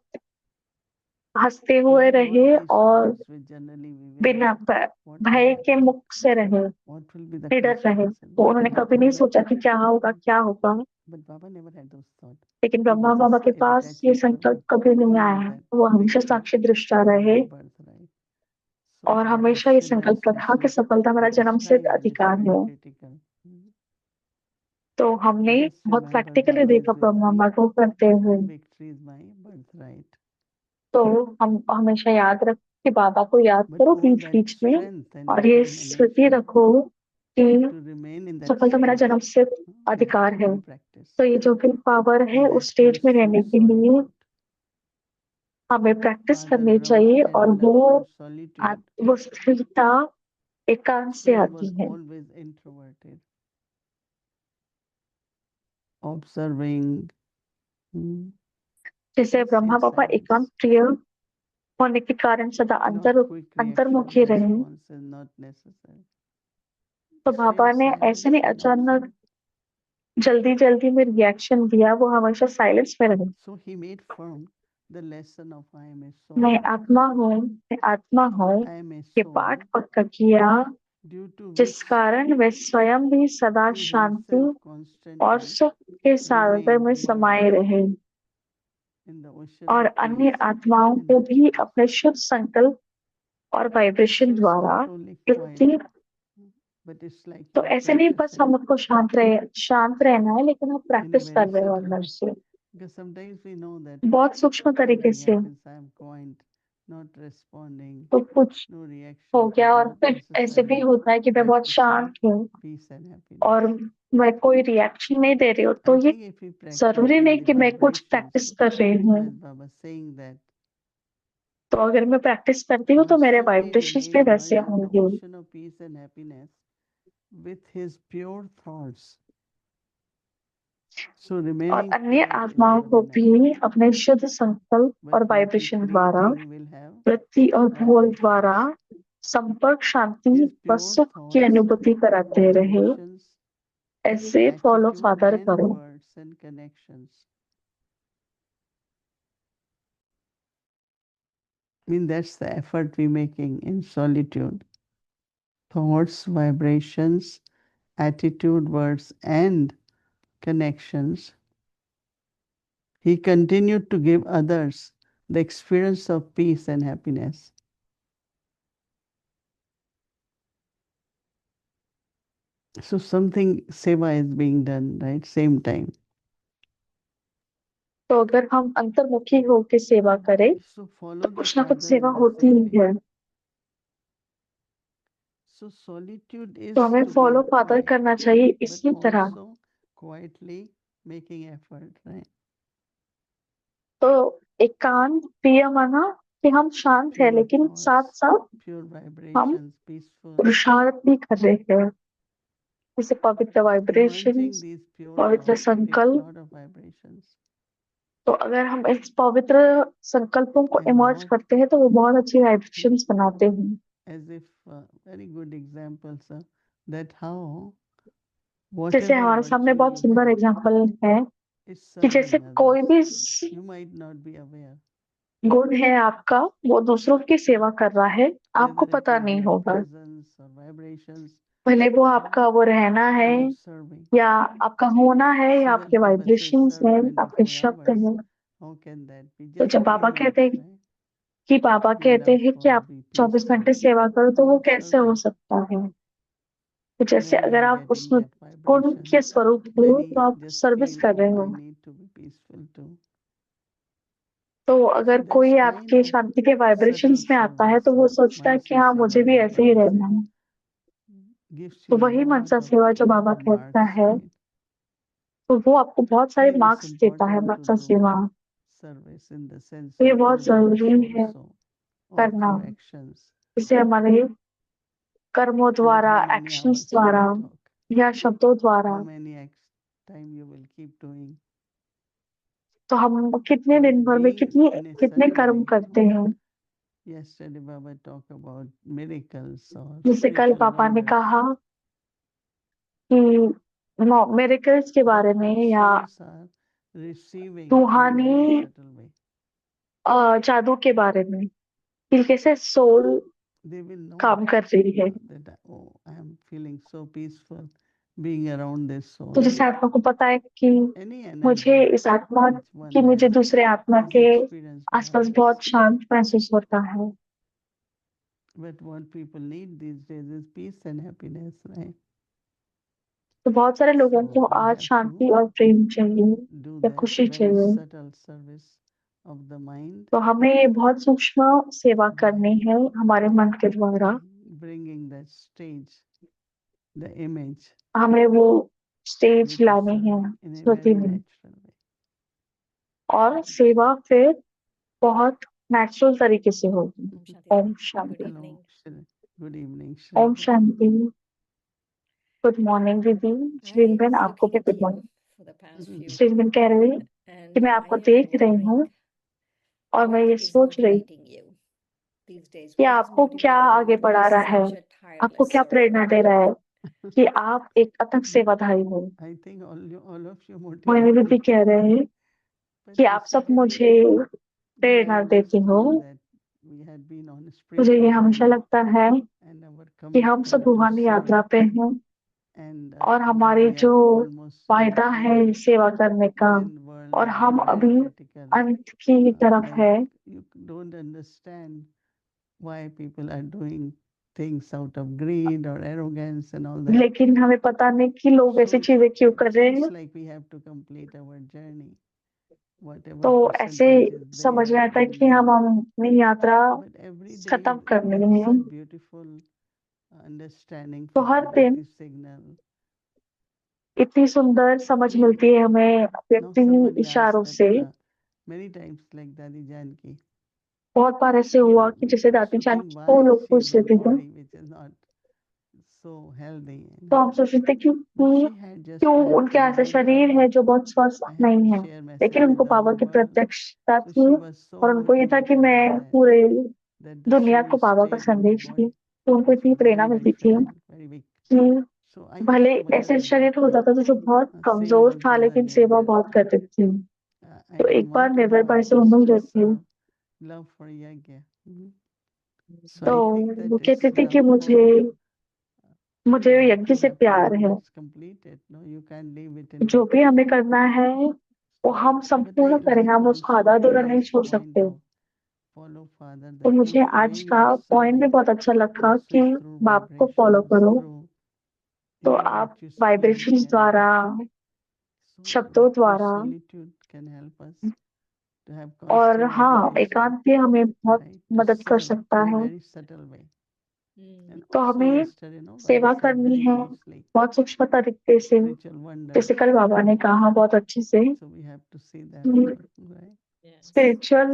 हंसते He हुए didn't know रहे these और words which generally we will. बिना What will भय के happen? मुख से रहे, What will be the निडर रहे। consequences? तो What उन्होंने will कभी happen? नहीं सोचा कि क्या होगा क्या होगा। But Baba never had those thoughts. लेकिन He Brahma was Baba just के a पास ये detached संकल्प Baba कभी नहीं who आया knew है। that वो हमेशा victory साक्षी दृष्टा is रहे, my birthright. So और Baba हमेशा ये संकल्प stabilized रखा us कि in सफलता मेरा at this जन्म सिद्ध time when it's अधिकार very है। critical. तो हमने Just बहुत remember प्रैक्टिकली Baba is देखा with ब्रह्मा me बाबा को करते हुए। and victory is my birthright. तो हम हमेशा याद रख कि बाबा को याद But करो all बीच that बीच में, strength and और ये स्मृति determination रखो कि to remain in that सफलता मेरा state, जन्म सिद्ध that अधिकार is है। full practice. तो ये जो विल पावर है And उस that स्टेज comes में through रहने के लिए solitude. हमें प्रैक्टिस Father करनी Brahma चाहिए, had a और love for solitude, वो स्थिरता एकांत so से he आती was है। always introverted, observing, जैसे ब्रह्मा in बाबा silence, एकांत प्रिय होने के कारण सदा not quick reaction, अंतर्मुखी रहे। responses not necessary. तो Stay बाबा in ने ऐसे नहीं silence and अचानक observe. जल्दी जल्दी में रिएक्शन दिया, वो हमेशा साइलेंस में रहे। So he made firm the lesson of I am a मैं soul. आत्मा हूँ, मैं आत्मा हूँ, I am a ये soul. पाठ पक्का किया due to जिस which कारण वे स्वयं भी सदा he शांति himself और constantly सुख के सागर में remains समाये रहे in the ocean और of अन्य peace आत्माओं and को भी अपने शुद्ध संकल्प और वाइब्रेशन So it's द्वारा not only वृत्ति। quiet, but it's like तो you're ऐसे नहीं बस practicing हमको शांत रहना है, लेकिन आप in a प्रैक्टिस कर very रहे हो subtle अंदर way. से Because sometimes we know that बहुत सूक्ष्म तरीके something से। happens, I'm quiet, not responding, तो कुछ no हो reaction, गया but और not फिर ऐसे भी necessarily होता है कि मैं बहुत practicing शांत हूँ peace and और happiness. मैं कोई रिएक्शन नहीं दे रही हूँ, तो I ये think if we practice जरूरी in नहीं the कि मैं कुछ vibrations, प्रैक्टिस कर रही हूँ। as Baba saying that, तो अगर मैं प्रैक्टिस करती हूँ तो मेरे constantly वाइब्रेशंस remain भी वैसे immersed in the होंगे ocean of peace and happiness with his pure thoughts. So और remaining अन्य quiet is आत्माओं not को enough. भी अपने शुद्ध संकल्प But और what we वाइब्रेशन द्वारा creating will have वृत्ति और भूल vibrations. द्वारा संपर्क शांति His व pure सुख की thoughts, अनुभूति कराते रहे। emotions, ऐसे फॉलो attitude फादर and करो। words and connections. I mean, that's the effort we're making in solitude. Thoughts, vibrations, attitude, words, and connections. He continued to give others the experience of peace and happiness. So something seva is being done, right? Same time. तो अगर हम अंतर्मुखी होकर सेवा करें So follow तो the कुछ ना कुछ father सेवा in the होती same ही way. है। So solitude is तो हमें to follow be father quiet, करना चाहिए but इसी तरह। also quietly making effort, right? तो एकांत प्रिय माना कि हम शांत है, Pure लेकिन thoughts, साथ साथ pure हम vibrations, peaceful. पुरुषार्थ भी कर रहे हैं, जैसे पवित्र Emerging वाइब्रेशंस, these pure पवित्र thoughts creates a संकल्प। lot of vibrations. तो अगर हम इस पवित्र संकल्पों को And इमर्ज now, करते हैं तो वो बहुत अच्छी वाइब्रेशंस बनाते हैं। as if very good example, sir, that how जैसे whatever हमारे सामने virtue बहुत you सुंदर have एग्जाम्पल है is कि जैसे serving कोई भी others. You might not be aware. गुण है आपका, वो दूसरों की सेवा कर रहा है, आपको Whether it पता is नहीं your होगा। presence or vibrations, भले वो आपका वो रहना है you're serving. या आपका होना है या So आपके as Baba says, vibrations serve है, आपके 24 शब्द hours. हैं। How can that be? तो Just जब 3 बाबा कहते minutes, हैं right? कि बाबा We कहते love हैं कि for आप be 24 peaceful. घंटे सेवा करो, तो वो You're कैसे हो serving. सकता है? तो जैसे Many अगर are आप उस getting that गुण vibration. के स्वरूप हो Many तो आप just सर्विस feel, कर रहे oh, हो। I need to be peaceful too. तो So अगर that's कोई kind आपके of शांति के subtle वाइब्रेशंस में आता है service. तो वो सोचता है कि Mansa हाँ, मुझे seva भी that ऐसे ही Baba रहना said है। gives तो you वही lot मनसा of सेवा जो बाबा कहता marks, है, right? तो वो आपको बहुत सारे Here it's मार्क्स देता है important to मनसा do सेवा। service in the sense तो ये of बहुत through words जरूरी है also or करना, through actions. इसे हमारे कर्मों Like द्वारा, how many actions hours you द्वारा will talk, या शब्दों द्वारा। how many time you will keep doing. तो हम कितने But दिन भर में being कितने in a कितने subtle कर्म way. करते हैं। Yesterday Baba talked about miracles or जैसे कल spiritual पापा ने wonders. कहा कि मिरेकल्स के बारे That में how या souls are receiving in a रूहानी very subtle way. जादू के बारे में कि कैसे सोल They will know काम कर रही है। that oh, I am feeling so peaceful being around this soul. तो जैसे आत्मा को पता है कि Any मुझे energy इस आत्मा which one कि मुझे has दूसरे आत्मा is के experienced by आसपास others. बहुत शांत महसूस होता है। But what people need these days is peace and happiness, right? तो बहुत सारे लोगों So को we आज have शांति to और प्रेम चाहिए do या that खुशी very चाहिए। subtle service of the mind, तो हमें ये बहुत सूक्ष्म सेवा करनी है हमारे मन के द्वारा। bringing that stage, the image, हमें वो स्टेज which is लानी है serving in a Smriti very में, natural way. और सेवा फिर बहुत नेचुरल तरीके से होगी। Om Shanti. Hello, good evening, ओम Shri. शांति। गुड मॉर्निंग दीदी। श्रीन बहन आपको भी गुड मॉर्निंग। श्रीन बहन कह रही है कि मैं आपको देख रही हूँ और मैं ये सोच रही कि आपको क्या आगे बढ़ा रहा है, आपको क्या प्रेरणा दे रहा है कि आप एक अथक सेवाधारी हो। I think all of you Mohini motivate दीदी me. कह रहे हैं But कि आप सब basically, मुझे you know, प्रेरणा I देती always हो। feel that we had been on a मुझे ये spiritual हमेशा journey लगता है and our कि हम सब रूहानी यात्रा पे हैं और हमारी जो वायदा है सेवा करने का और हम अभी अंत की तरफ है। You don't understand why people are doing things out of greed or arrogance and all that. लेकिन हमें पता नहीं कि लोग ऐसी So चीजें क्यों कर it रहे seems हैं। like we have to complete our journey, whatever तो ऐसे percentage is समझ में there. आता है कि हम अपनी यात्रा But every day खत्म करनी it's है। a beautiful understanding तो from हर दिन this signal. इतनी सुंदर समझ मिलती है हमें Now व्यक्ति somebody asked इशारों that से। many times like Dadi Janki, बहुत बार ऐसे हुआ कि जैसे दादी जान thinking को why लोग she is पूछ a लेते थे, body which is not so healthy. तो हम सोचते थे कि But she had just क्यों I have उनके to ऐसा remind शरीर Baba, है जो बहुत स्वस्थ I have नहीं to है, share message लेकिन with उनको the बाबा whole की world. प्रत्यक्षता So थी she was so और उनको ये था कि motivated मैं by that, पूरे that the दुनिया soul को बाबा का stayed in the संदेश दी। body, तो उनको which इतनी was प्रेरणा very, मिलती very थी fragile, very weak. कि So I भले asked Mother ऐसे like शरीर होता था जो बहुत same कमजोर था Urjuna लेकिन again सेवा that बहुत करती थी। I तो एक don't बार want to निर्भय do भाई it, से just उन्होंने to देखी, serve, love for yajna. So तो I think वो that कहती is थी कि love for मुझे यज्ञ to से the प्यार है, program is completed. No, you can't leave it in जो that. भी हमें करना है वो हम But I संपूर्ण करें, like हम उसको also आधा अधूरा नहीं today's छोड़ point सकते। of follow Father, तो that मुझे the way आज you का are पॉइंट भी serving, बहुत अच्छा लगा you कि switch through बाप को फॉलो vibrations, करो, through तो even आप what you speak vibrations and द्वारा, so शब्दों that द्वारा, solitude can help us to have और constant हाँ meditation, एकांत भी हमें बहुत right? To मदद कर serve सकता in a है। very subtle way. And तो also हमें yesterday, no, Baba सेवा said करनी very है nicely, बहुत सूक्ष्म तरीके से, spiritual wonders. जैसे कल बाबा ने कहा बहुत अच्छे से, So we have to see that, right? Spiritual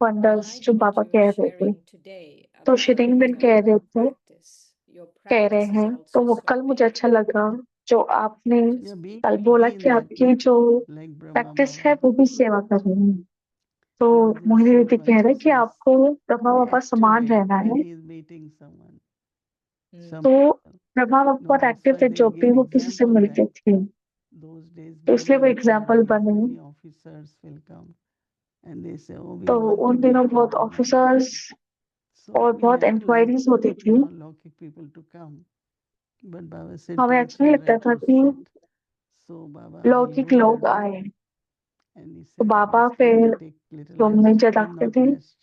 wonders जो बाबा कह रहे थे। तो शिरिंगबिन कह रहे हैं, तो वो कल मुझे अच्छा लगा जो आपने Yeah, being कल बोला lucky in कि that, आपकी जो like Brahma प्रैक्टिस है Baba, वो भी सेवा कर रही है। तो because in मोहिनी दीदी कह रहे कि consciousness, आपको ब्रह्मा very बाबा active समान way रहना when है। he is meeting someone. तो Some ब्रह्मा बाबा no, बहुत that's एक्टिव why थे, they जो भी give वो किसी से example मिलते that थे, those days तो इसलिए वो many एग्जाम्पल inquiries, बने। many officers will come and they say, oh, we तो want to उन give दिनों बहुत compromise. ऑफिसर्स So और we बहुत never like, इंक्वायरीज होती थी। Lokik people to come. But Baba said, हमें don't अच्छा नहीं लगता children था to कि sit. So Baba will लौकिक go लोग there आए, and he तो said, बाबा just come फिर and take little रूम में rest. जब He रखते not थे, rest.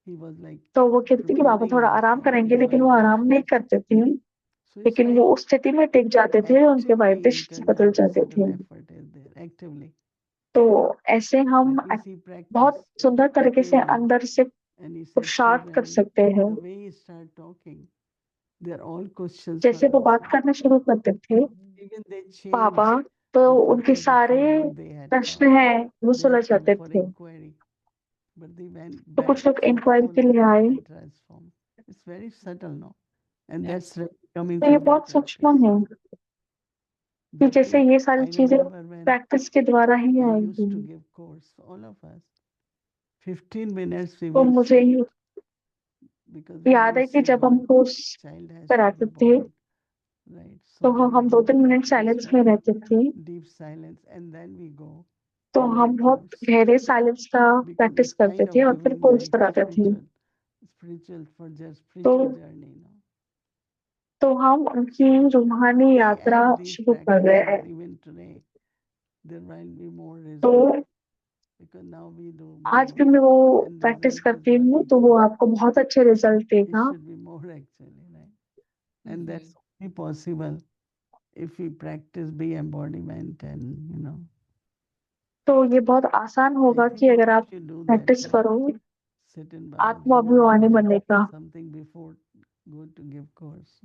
He was like तो वो कहते थे कि बाबा preparing थोड़ा आराम himself. करेंगे, His लेकिन वो आराम नहीं vibrations. करते थे, So it's लेकिन like वो उस स्थिति में टिक जाते थे, उनके actively वाइब्रेशन बदल internal जाते subtle थे। effort is there. Actively. तो ऐसे हम That means he practice. बहुत सुंदर He तरीके से came अंदर से and he said, पुरुषार्थ कर children, सकते हैं। the way he start talking, their all questions जैसे were वो बात answered. करना शुरू करते थे Even they बाबा, changed तो the उनके purpose सारे from what they had प्रश्न come. हैं वो They had सुलझ come जाते for थे। inquiry, but they went तो back कुछ लोग इंक्वायरी के fruitful लिए आए। and transformed. It's very subtle, no? And that's coming तो ये from the बहुत सूक्ष्म practice. है कि That जैसे means ये सारी I चीजें remember when प्रैक्टिस के द्वारा ही I आएंगी। used to give course, all of us. 15 minutes we तो will मुझे sit because when याद we है कि sit, जब हम one course child has to कराते be थे, born, right? तो So we हम will 2-3 मिनट practice साइलेंस में very रहते थे। deep silence and then we go तो to हम give बहुत course गहरे साइलेंस का because प्रैक्टिस it's करते kind थे of और फिर giving कोर्स like कराते थे। spiritual for just तो spiritual journey, no? तो हम उनकी रूहानी See, यात्रा as these शुरू कर रहे हैं। practices even today, there will be more तो results because now we do आज more भी मैं वो and प्रैक्टिस result is करती हूँ, nothing. तो वो आपको बहुत अच्छे रिजल्ट It देगा। should be more actually, right? And that's only possible if we practice be embodiment and तो ये बहुत आसान I होगा think कि अगर आप if you do that, practice like करो sit in Baba's room आत्माभिमानी बनने का। or something before go to give course.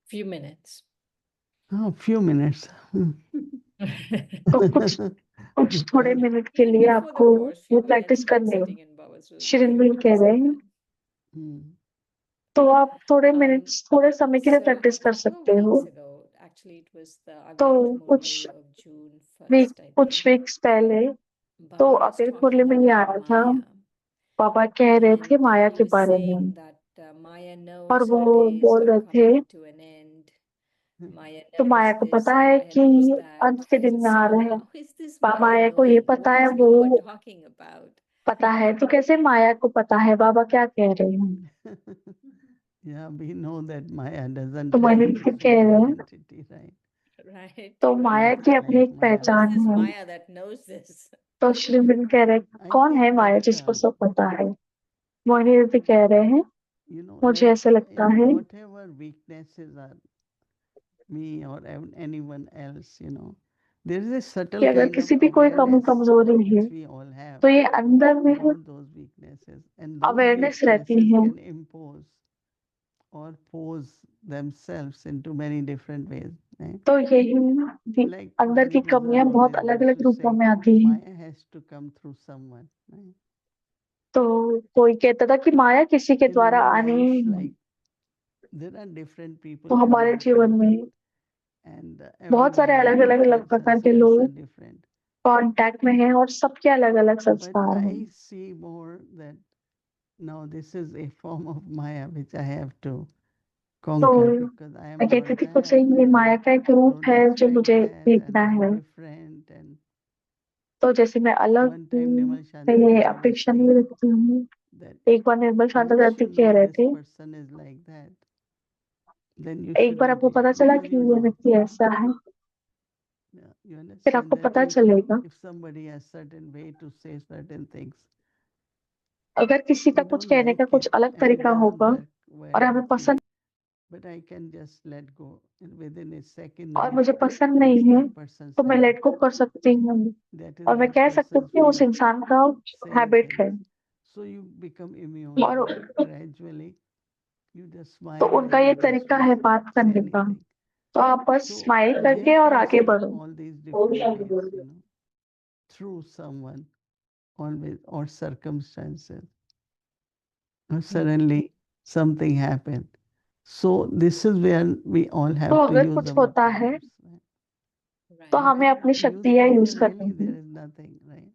Few minutes. Oh, few minutes. तो कुछ थोड़े मिनट के लिए आपको वो प्रैक्टिस करनी है। शिरिन कह रहे हैं, Hmm. तो आप थोड़े मिनट्स थोड़े समय के लिए प्रैक्टिस कर सकते हो। तो कुछ वीक्स पहले तो अबीर खुरली में ये आया था, पापा कह रहे थे माया के बारे में, और वो बोल रहे थे तो माया को पता है कि अंत के दिन आ रहे हैं। माया को ये पता है, वो पता है, तो कैसे माया को पता है बाबा क्या कह रहे हैं। Yeah, we know that Maya doesn't तो have मैंने a भी कह physical रहे हैं identity, right? Right, तो So माया right. it's की अपनी like एक Maya. Who's पहचान this है। Maya that knows this? तो श्रीमन कह रहे I कौन है think माया that, जिसको सब पता है। मोहिनी दीदी कह रहे हैं मुझे like ऐसा लगता in है whatever weaknesses are me or anyone else, there is a कि subtle अगर kind of किसी भी कोई कमी awareness कमजोरी है which we all have तो ये अंदर में about those weaknesses, and those awareness रहती weaknesses है। can impose or pose themselves into many different ways, right? तो यही Like अंदर when की Buddha कमियां wrote बहुत this अलग books अलग to रूपों say में आती हैं। Maya has to come through someone, right? तो कोई कहता था कि माया किसी के In द्वारा our आनी lives, ही है। like there are different people तो हमारे coming जीवन through, में and बहुत सारे everybody अलग अलग अलग प्रकार के circumstances are लोग different. कांटेक्ट में हैं और सबके अलग अलग But संस्कार हैं। I see more that now this is a form of Maya which I have to तो conquer because I am मैं कहती not थी कुछ that. ये माया का एक रूप Don't है जो expect मुझे that, and देखना I'm है। different. And तो जैसे मैं अलग one time हूँ Nimal मैं ये Shantakarti was अपेक्षा नहीं saying रखती हूँ। that एक बार निर्मल once शांताचार्य you कह know रहे this थे person is like that, then you एक बार shouldn't आपको पता react चला because कि you ये know. व्यक्ति ऐसा है Yeah, you फिर understand आपको that पता चलेगा। if somebody has certain way to say certain things, अगर किसी का we कुछ don't कहने का like कुछ it अलग and it तरीका doesn't होगा work और well हमें with पसंद me, but I can just let go and within a second और I मुझे पसंद नहीं leave है that person तो मैं side. लेट को कर सकती हूँ That is और मैं that कह सकती हूँ person's कि way उस of इंसान का saying हैबिट things. है So you become immune और to it gradually. You just तो smile उनका and ये you just तरीका है don't बात say करने का। anything. तो आप बस So स्माइल there करके और comes आगे in बढ़ो। all these different ways, through someone, always, or circumstances. Or suddenly something happened. So this is where we all तो have to अगर use कुछ our होता है powers. Right? तो Right. हमें अपनी To use शक्तियाँ यूज power, करनी really, there है। is nothing, right?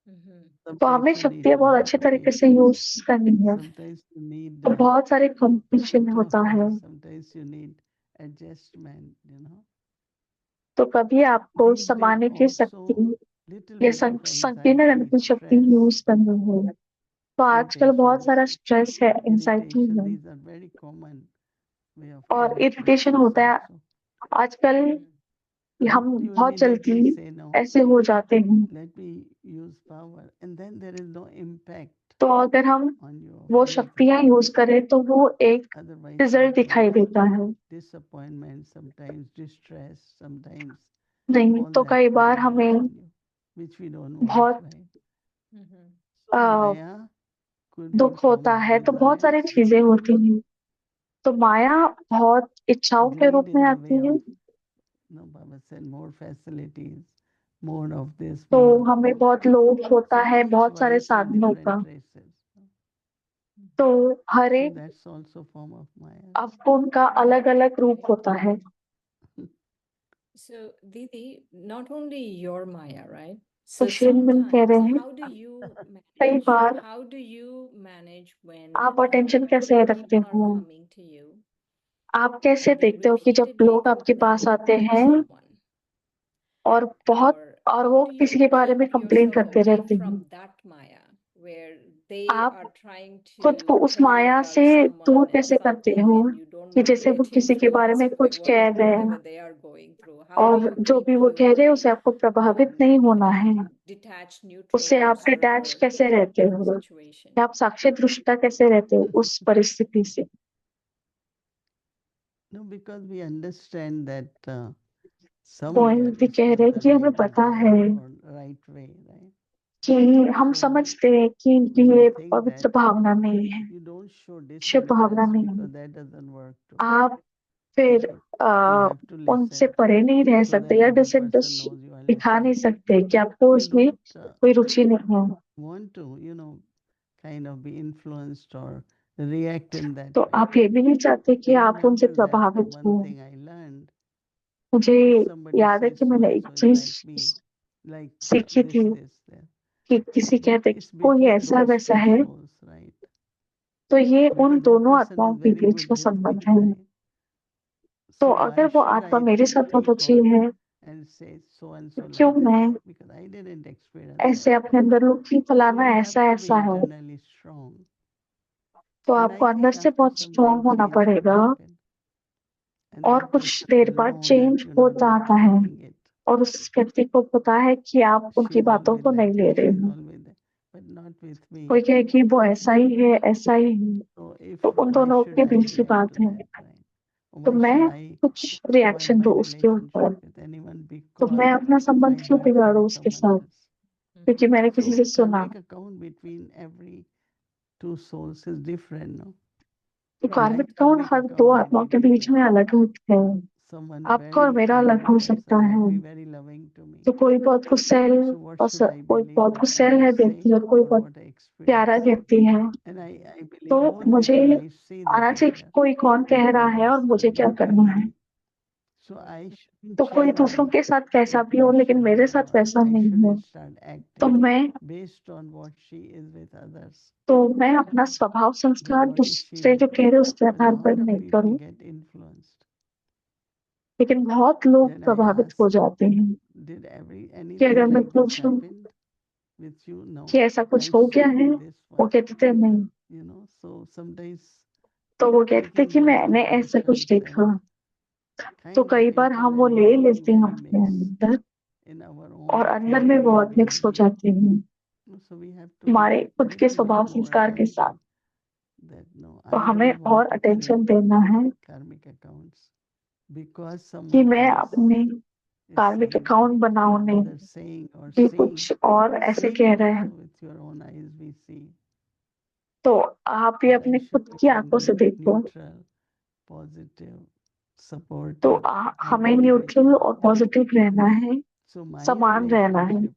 Mm-hmm. तो हमें Sometimes you need शक्तियाँ बहुत अच्छे तरीके से clarification. यूज करनी है। Sometimes you need तो बहुत सारे कंपटीशन होता है toughness. Sometimes you need adjustment. तो कभी आपको These days समाने की also, शक्ति little या bit of संकीर्ण रहने anxiety, की शक्ति stress, यूज करनी है। तो आजकल बहुत irritations, सारा स्ट्रेस है, एंजाइटी irritation. है These are very common way of और characteristics इरिटेशन होता है। also. आजकल हम You बहुत immediately जल्दी say no. ऐसे हो जाते हैं। Let me use power, and then there is no impact तो अगर हम on you of वो anything. शक्तियां यूज करें तो वो एक Otherwise, रिजल्ट दिखाई sometimes देता है। disappointment, sometimes distress, sometimes नहीं all तो that कई बार coming हमें upon you, which we don't want, बहुत right? Mm-hmm. So uh, Maya could be दुख in form होता of है तो बहुत सारी desires, चीजें होती हैं। तो माया बहुत इच्छाओं के greed रूप में in the आती way है। of, no, Baba said, more facilities, more of this, तो more of हमें that. बहुत लोभ होता So है each बहुत सारे one show साधनों का। different traces. तो हर So एक that's also form of Maya. आपको उनका अलग अलग रूप होता है। So, Didi, not only your Maya, right? तो So श्रीमन कह sometimes, रहे हैं कई बार how do you manage when आप अटेंशन कैसे रखते people are हो, coming to you आप कैसे and they देखते हो कि जब repeatedly लोग आपके पास complain आते about हैं someone? और बहुत और How वो do you किसी के बारे में keep कंप्लेन yourself करते away रहते हैं, from that Maya where they आप are trying खुद to को उस tell you माया से about दूर someone and कैसे करते something हो and you don't कि want to जैसे वो get किसी के बारे में influenced by कुछ कह रहे हैं whatever they are going through? How do और you जो भी keep वो कह your रहे हैं उसे आपको प्रभावित नहीं होना है, detached, neutral, उससे आप डिटैच observer कैसे रहते हो situation? या आप साक्षी दृष्टा कैसे रहते हो उस परिस्थिति से। No, because we understand that वो somewhere भी it's कह not रहे the हैं कि way हमें to पता go है or right way, right? कि हम So समझते हैं कि when you ये think पवित्र that, भावना नहीं है, you don't show Shiv Bhavna disinterest नहीं है, because that doesn't work too, आप फिर right? You have to उनसे listen परे नहीं रह so सकते that या other person disinterest knows you are दिखा नहीं listening. सकते कि आपको You उसमें don't कोई रुचि नहीं है। want to, kind of be influenced or react in that तो way. आप ये भी नहीं चाहते कि I आप उनसे remember that प्रभावित one हो। thing I learned, मुझे if somebody याद है says कि so मैंने and एक so is चीज like me, like सीखी थी this, कि किसी then कहते कि it's कोई between ऐसा those वैसा two है souls, right? तो ये उन Because that दोनों person आत्माओं is के very बीच good का with संबंध me, है। right? तो So अगर why वो should आत्मा I मेरे साथ बहुत take अच्छी off है and say so and तो so क्यों like that? मैं Because I didn't experience that. ऐसे अपने अंदर लूँ कि So फलाना we have ऐसा to be ऐसा है। internally strong तो And आपको I अंदर think से after बहुत some स्ट्रांग time होना change will पड़ेगा happen. And और that कुछ person देर will बाद know चेंज that you're हो not जाता है taking it. और उस व्यक्ति को पता है कि आप उनकी She's बातों always को नहीं like ले this, रहे she's हो। always there, but not with me. कोई कहे कि वो ऐसा ही है, ऐसा ही है, So if तो उन why दोनों should के I बीच की react बात to है। that, right? तो Why should मैं I कुछ spoil रिएक्शन my दूँ उसके ऊपर, relationship with anyone तो because मैं अपना I संबंध क्यों heard बिगाड़ूं from उसके someone साथ, else? क्योंकि मैंने किसी से So सुना। karmic account between every two souls is different, no? तो My कार्मिक कौन karmic हर दो account may आत्माओं be के बीच में different. अलग होते हैं, Someone आपका और very मेरा अलग angry हो सकता person है। might be very loving to me. तो कोई बहुत गुस्सैल So what should I कोई believe? बहुत What गुस्सैल है others व्यक्ति say और कोई or बहुत what I प्यारा experience? व्यक्ति है। And I believe तो both मुझे because I see that आना चाहिए कि later. कोई कौन कह रहा है और मुझे क्या करना है। So I shouldn't तो कोई change दूसरों my के साथ कैसा भी हो, लेकिन expression मेरे साथ or वैसा I नहीं हो। shouldn't start तो acting मैं based on what she is with others. अपना स्वभाव That संस्कार what is दूसरे she? जो कह रहे हैं उसके A आधार lot पर of नहीं people करूं, get influenced. लेकिन बहुत लोग Then I प्रभावित हो ask, जाते हैं did कि anything अगर मैं like this पूछूं happened with you? No. कि ऐसा कुछ I हो गया saw है, this वो one. कहते थे नहीं। So sometimes तो वो we कहते थे can कि go मैंने through ऐसा कुछ motions देखा। and तो kind of कई बार हम वो ले internally getting लेते हैं very अपने mixed अंदर in our और own अंदर में thinking बहुत and मिक्स हो behavior. जाते हैं So we have to हमारे be खुद के little bit स्वभाव more संस्कार के साथ। attentive that no, तो I हमें don't और want to अटेंशन create देना है karmic accounts because कि someone मैं else अपने is कार्मिक saying अकाउंट बनाऊं नहीं either saying or कि seeing. कुछ और ऐसे Seeing कह रहे हैं। also with your own eyes we see. तो आप ये So अपने I खुद should be की kind आंखों of से देखो। neutral, positive, तो supportive, हमें helping न्यूट्रल people. और पॉजिटिव रहना है, So my समान रहना है, relationship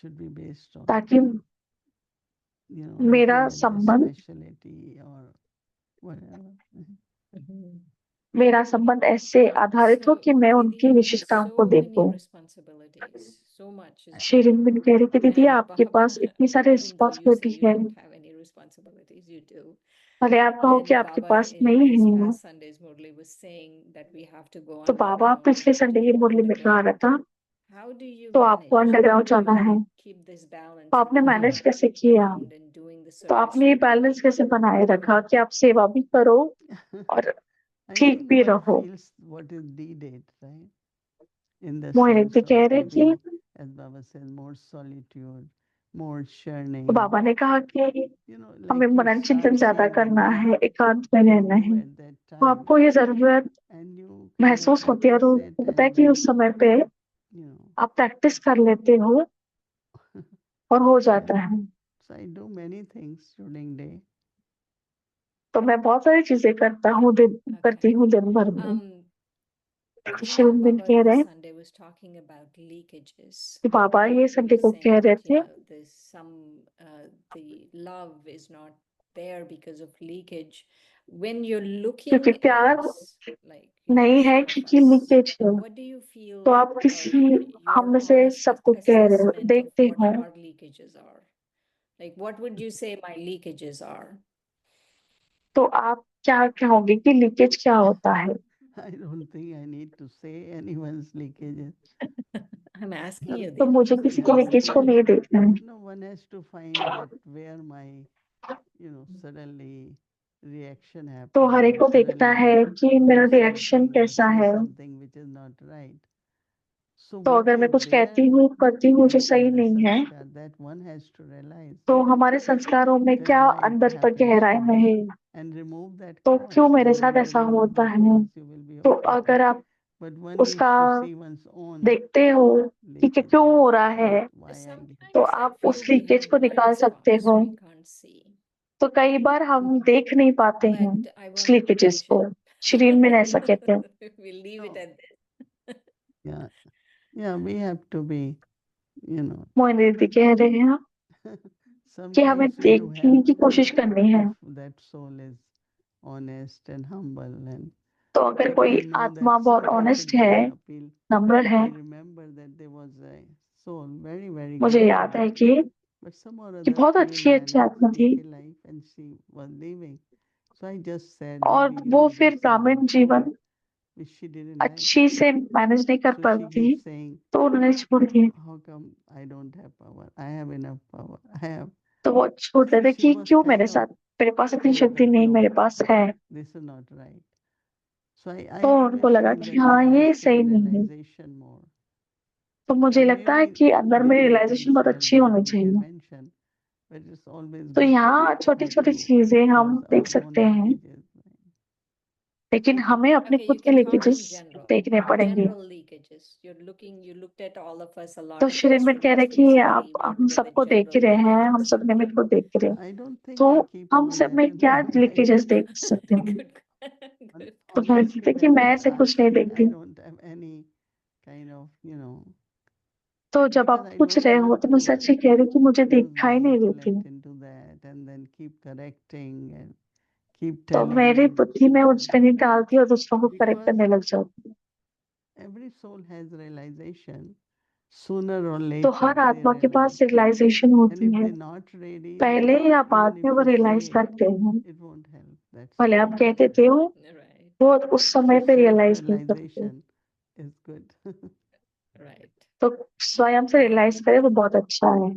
should be based on ताकि मेरा looking at their संबंध speciality or whatever. मेरा संबंध ऐसे आधारित हो So कि मैं Didi, उनकी you have विशेषताओं को so many देखूं। responsibilities. So much is Shri there. रिंगबिन कह रही थी दीदी And आपके Baba, पास इतनी सारी even though you say responsibility you है, don't have any responsibilities, you do. भले आप कहो कि And आपके Baba पास in नहीं this है, past Sundays Murli was saying that we have to go तो बाबा underground, पिछले we have संडे to की go मुरली में कहा रहा underground. था How do you तो आपको manage अंडरग्राउंड जाना है। to keep this balance तो आपने between मैनेज going कैसे किया, underground and doing the तो service आपने ये you're बैलेंस doing? कैसे बनाए रखा कि आप सेवा भी करो और I ठीक think भी one रहो। feels what is needed, right? In the Mohini sense ji of कह रहे कि maybe, as Baba said, more solitude, more तो churning. बाबा ने कहा कि हमें Like you मनन start चिंतन ज्यादा seeing the करना need है, एकांत में रहना you है। at that तो time, आपको ये जरूरत and you kind of महसूस होती है और appreciate पता है and कि उस समय पे you know. आप प्रैक्टिस कर लेते हो और हो जाता है। So I do many things during day. तो मैं बहुत सारी चीजें करती हूँ दिन भर में। Just now शिवबिन Baba कह रहे this हैं Sunday was talking about leakages. कि बाबा ये He संडे was को कह saying रहे that, थे there's the love is not there because of leakage. When you're क्योंकि looking at प्यार us, like, नहीं है some of क्योंकि us, लीकेज है। what do you तो feel आप are किसी हम your में से honest सबको कह रहे हो, assessment of देखते what हो, our leakages are? Like, what would you say my leakages are? तो आप क्या कहोगे कि लीकेज क्या होता है। I don't think I need to say anyone's leakages. I'm asking you तो this. मुझे किसी के लीकेज को नहीं देखना है। No, one has to find that where my, suddenly reaction तो happens हर एक or को देखना suddenly है कि मेरा do रिएक्शन something or कैसा say है। something which is not right. So तो what अगर मैं is कुछ there कहती हूँ करती हूँ जो सही in the नहीं है, sanskar that one has to realize तो हमारे संस्कारों में that क्या why it अंदर तक happens गहराई to में me है, and remove that तो cause. क्यों मेरे And साथ when you ऐसा remove होता the है। cause, you will be तो okay. अगर आप But one उसका needs to see one's own देखते हो कि leakages. क्यों हो रहा है, Why I get तो Sometimes I आप feel उस we लीकेज have को blind निकाल सकते spots हो। we can't see. तो कई बार हम देख नहीं पाते हैं But I उस want to लीकेजेस को। mention, शरीर में ऐसा कहते हैं। we'll leave it at this. Yeah, we have to be, Mohini दीदी कह रहे हैं कि हमें sometimes you देखने have की to कोशिश करनी है। if that soul is honest and humble and तो अगर if कोई I know आत्मा that बहुत sometimes ऑनेस्ट it है, doesn't appeal. नम्र है, I remember that there was a soul, very, very मुझे good याद soul. है कि But some or कि other बहुत came अच्छी and आत्मा थी took a life and she was leaving. So I just said और maybe वो do फिर some ग्रामीण good जीवन thing which she didn't like. अच्छी से मैनेज नहीं कर So she पाती, keeps saying, तो उन्होंने छोड़ दिए। how come I don't have power? I have enough power. I have. तो वो छोड़ So देते she कि was क्यों मेरे kind of साथ मेरे पास इतनी शक्ति नहीं, मेरे पास है। This is not right. So I तो always उनको लगा feel कि that हाँ there ये has to सही be नहीं है। realization more. तो मुझे And लगता है maybe कि अंदर में different रियलाइजेशन बहुत cells अच्छी that होनी we can चाहिए। mention, but it's always तो good यहाँ छोटी that छोटी you चीजें हम use देख our सकते own हैं, leakages. लेकिन हमें अपने Okay, खुद you के can talk leakages in general. देखने पड़ेंगे। General leakages. You looked at all of us a lot तो of श्रीन में कह रहे instruments कि recently. आप What हम were the सबको देख ही general रहे हैं, हम leakages? सब निमित्त को देख ही रहे हैं। I don't think तो I keep हम all सब that में in क्या my mind. लीकेजेस देख सकते हैं? Good, good. तो फिर Honestly, कहते कि मैं ऐसे कुछ नहीं I देखती। don't have any kind of, तो जब because आप I पूछ don't रहे हो want तो मैं to सच ही कह रही हूँ कि मुझे use दिखाई my नहीं देती। intellect into that and then keep correcting and keep तो telling मेरी बुद्धि में उस पे नहीं डालती और दूसरों को करेक्ट because करने लग जाती। every soul has realization. Sooner or तो later हर they आत्मा के realize. पास रियलाइजेशन And होती if है, they're not ready, पहले या बाद even में if वो you रियलाइज say करते हैं। it won't help. That's भले all. आप कहते थे हो, Right, वो उस समय पे रियलाइज नहीं करते। Self-realization is good. right. तो स्वयं से रियलाइज करे वो बहुत अच्छा है।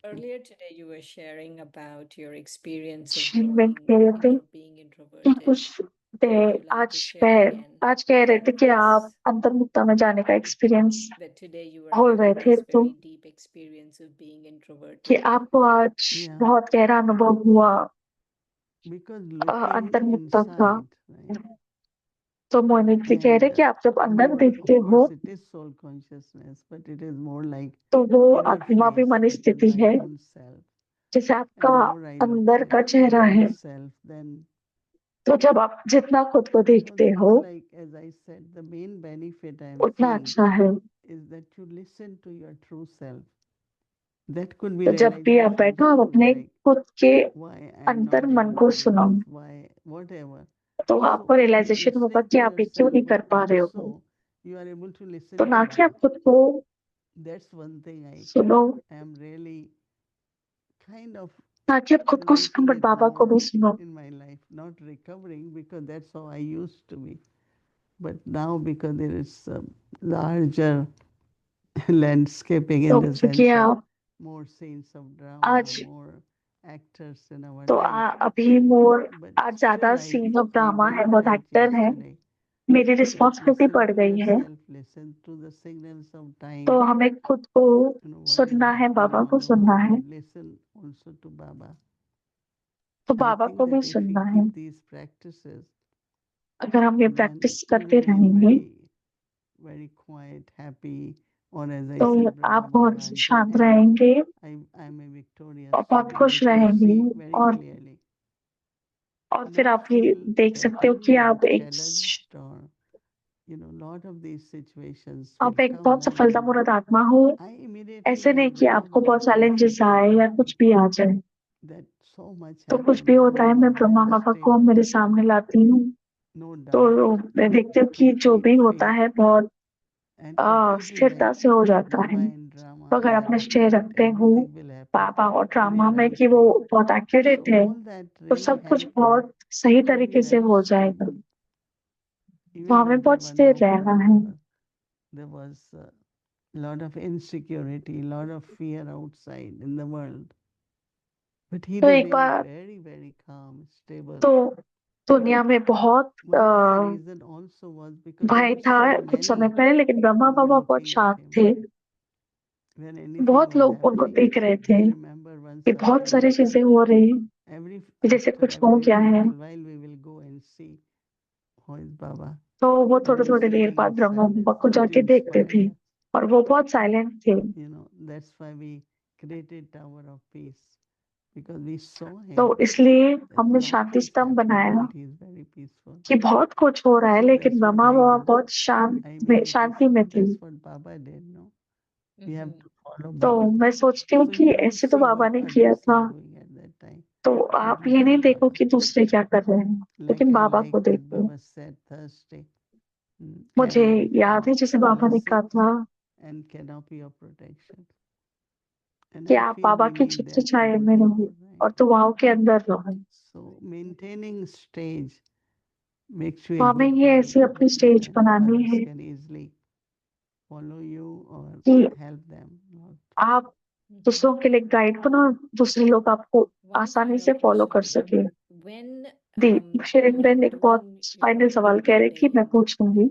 Earlier today, you were sharing about your experience of श्रीमंत कह रहे थे being कि introverted. कुछ Would you like to आज share again? आज कह रहे थे कि आप Yes, अंतर्मुखता में जाने का experience that today you were बोल रहे having थे, this तो very deep experience of being कि introverted. आपको आज Yeah. बहुत गहरा अनुभव हुआ Because looking अंतर्मुखता का। inside, right? तो मोहिनी जी कह रहे And कि आप जब अंदर more, देखते of हो course, it is soul consciousness, but it is more like तो वो inner आत्माभिमानी face, that is स्थिति my है, own self. जैसे आपका And more I look अंदर का at चेहरा है। myself, then तो जब आप जितना खुद को so देखते this हो is like, as I said, the main benefit I am उतना seeing अच्छा है। is that you listen to your true self. That could be तो जब भी आप realizations बैठो आप too, अपने like खुद के why I am अंतर not मन able को to do सुनो, this, why, whatever. तो आपको So रियलाइजेशन होगा listening कि to आप ये क्यों yourself, नहीं but कर पा रहे हो। also you are able to तो listen ना to कि आप God. खुद को That's one thing I सुनो, am really kind of ना कि आप खुद को सुनो, making बट it बाबा को भी more सुनो। in my life, not recovering because that's how I used to be. But now because there is a larger landscaping तो in the क्योंकि sense of आप more scenes of drama, आज more actors in our तो life. अभी मोर But आज ज्यादा still I scene of drama है, even बहुत felt एक्टर है, yesterday मेरी that रिस्पॉन्सिबिलिटी listen बढ़ to गई है। yourself, listen to the signals of time, तो हमें खुद को what is सुनना है, happening बाबा को all सुनना over, है, and listen also to Baba. तो I बाबा think को भी that if we सुनना है। keep these practices, अगर हम ये then प्रैक्टिस you करते remain रहेंगे very quiet, happy, or as I तो said, आप Brahma बहुत Baba, शांत and रहेंगे I'm a victorious और बहुत soul खुश that you रहेंगे, see very और clearly. फिर Not आप ये feel देख सकते हो कि threatened or आप एक challenged, or lot of these situations will आप एक come, बहुत and सफलता then मूर्त आत्मा हो। I immediately ऐसे नहीं have कि resolved आपको my बहुत चैलेंजेस आए conflict या कुछ भी आ जाए। that so much तो कुछ happened भी that होता no है, मैं one ब्रह्मा was बाबा को stable, मेरे सामने लाती हूँ। no तो doubt, मैं देखती हूँ कि जो complete भी होता faith, है बहुत and completely स्थिरता like से हो जाता है। Baba and drama, तो अगर आप that निश्चय रखते हो everything will happen बाबा और in a ड्रामा में right कि वो way. बहुत एक्यूरेट So है, all that तो really सब कुछ helped me बहुत सही to be तरीके से very हो जाएगा। stable. तो Even हमें when there बहुत were स्थिर no रहना है। proof, there was a lot of insecurity, lot of fear outside in the world. But he तो एक remained बार very, very calm, stable. तो दुनिया में बहुत One of the reason also was because there भय were था so कुछ समय many पहले, लेकिन ब्रह्मा who were बाबा बहुत looking at शांत him थे। when anything बहुत was लोग उनको happening. देख रहे थे I remember once कि बहुत something सारी चीजें हो रही हैं, every कि जैसे after कुछ हो every गया है। little while we will go and see how is Baba. तो वो And थोड़ी he's थोड़ी देर sitting बाद in ब्रह्मा silence. बाबा को It जाके देखते inspired थे, us. और वो बहुत साइलेंट थे। That's why we created Tower of Peace, because we saw तो him इसलिए that हमने lot शांति is स्तंभ happening, बनाया but he is very peaceful. कि बहुत कुछ हो रहा है, So लेकिन that's what Brahma I Baba do. बहुत I immediately शांति में feel थे। that's what Baba did. No, we have to follow तो Baba. मैं सोचती हूँ So कि you don't ऐसे तो see बाबा what ने किया others था, are doing at that time. तो You आप look ये नहीं at देखो Baba. कि दूसरे क्या कर रहे हैं, Like लेकिन I बाबा को like that देखो। Baba said Thursday. मुझे Have याद है जैसे बाबा ने कहा blessings था and canopy of protection. And कि I आप feel बाबा we की need छत्र that छाया more में and रहो more, और right? दुआओं के अंदर रहो। So maintaining stage makes you तो a हमें good ये guide, ऐसी अपनी so स्टेज then बनानी others है can easily follow you or कि help them. आप दूसरों के लिए गाइड बनो, दूसरे लोग आपको आसानी से फॉलो कर सके। when the you Shirin are बहन एक बहुत doing your फाइनल सवाल कह रहे कि मैं mundane, पूछूंगी।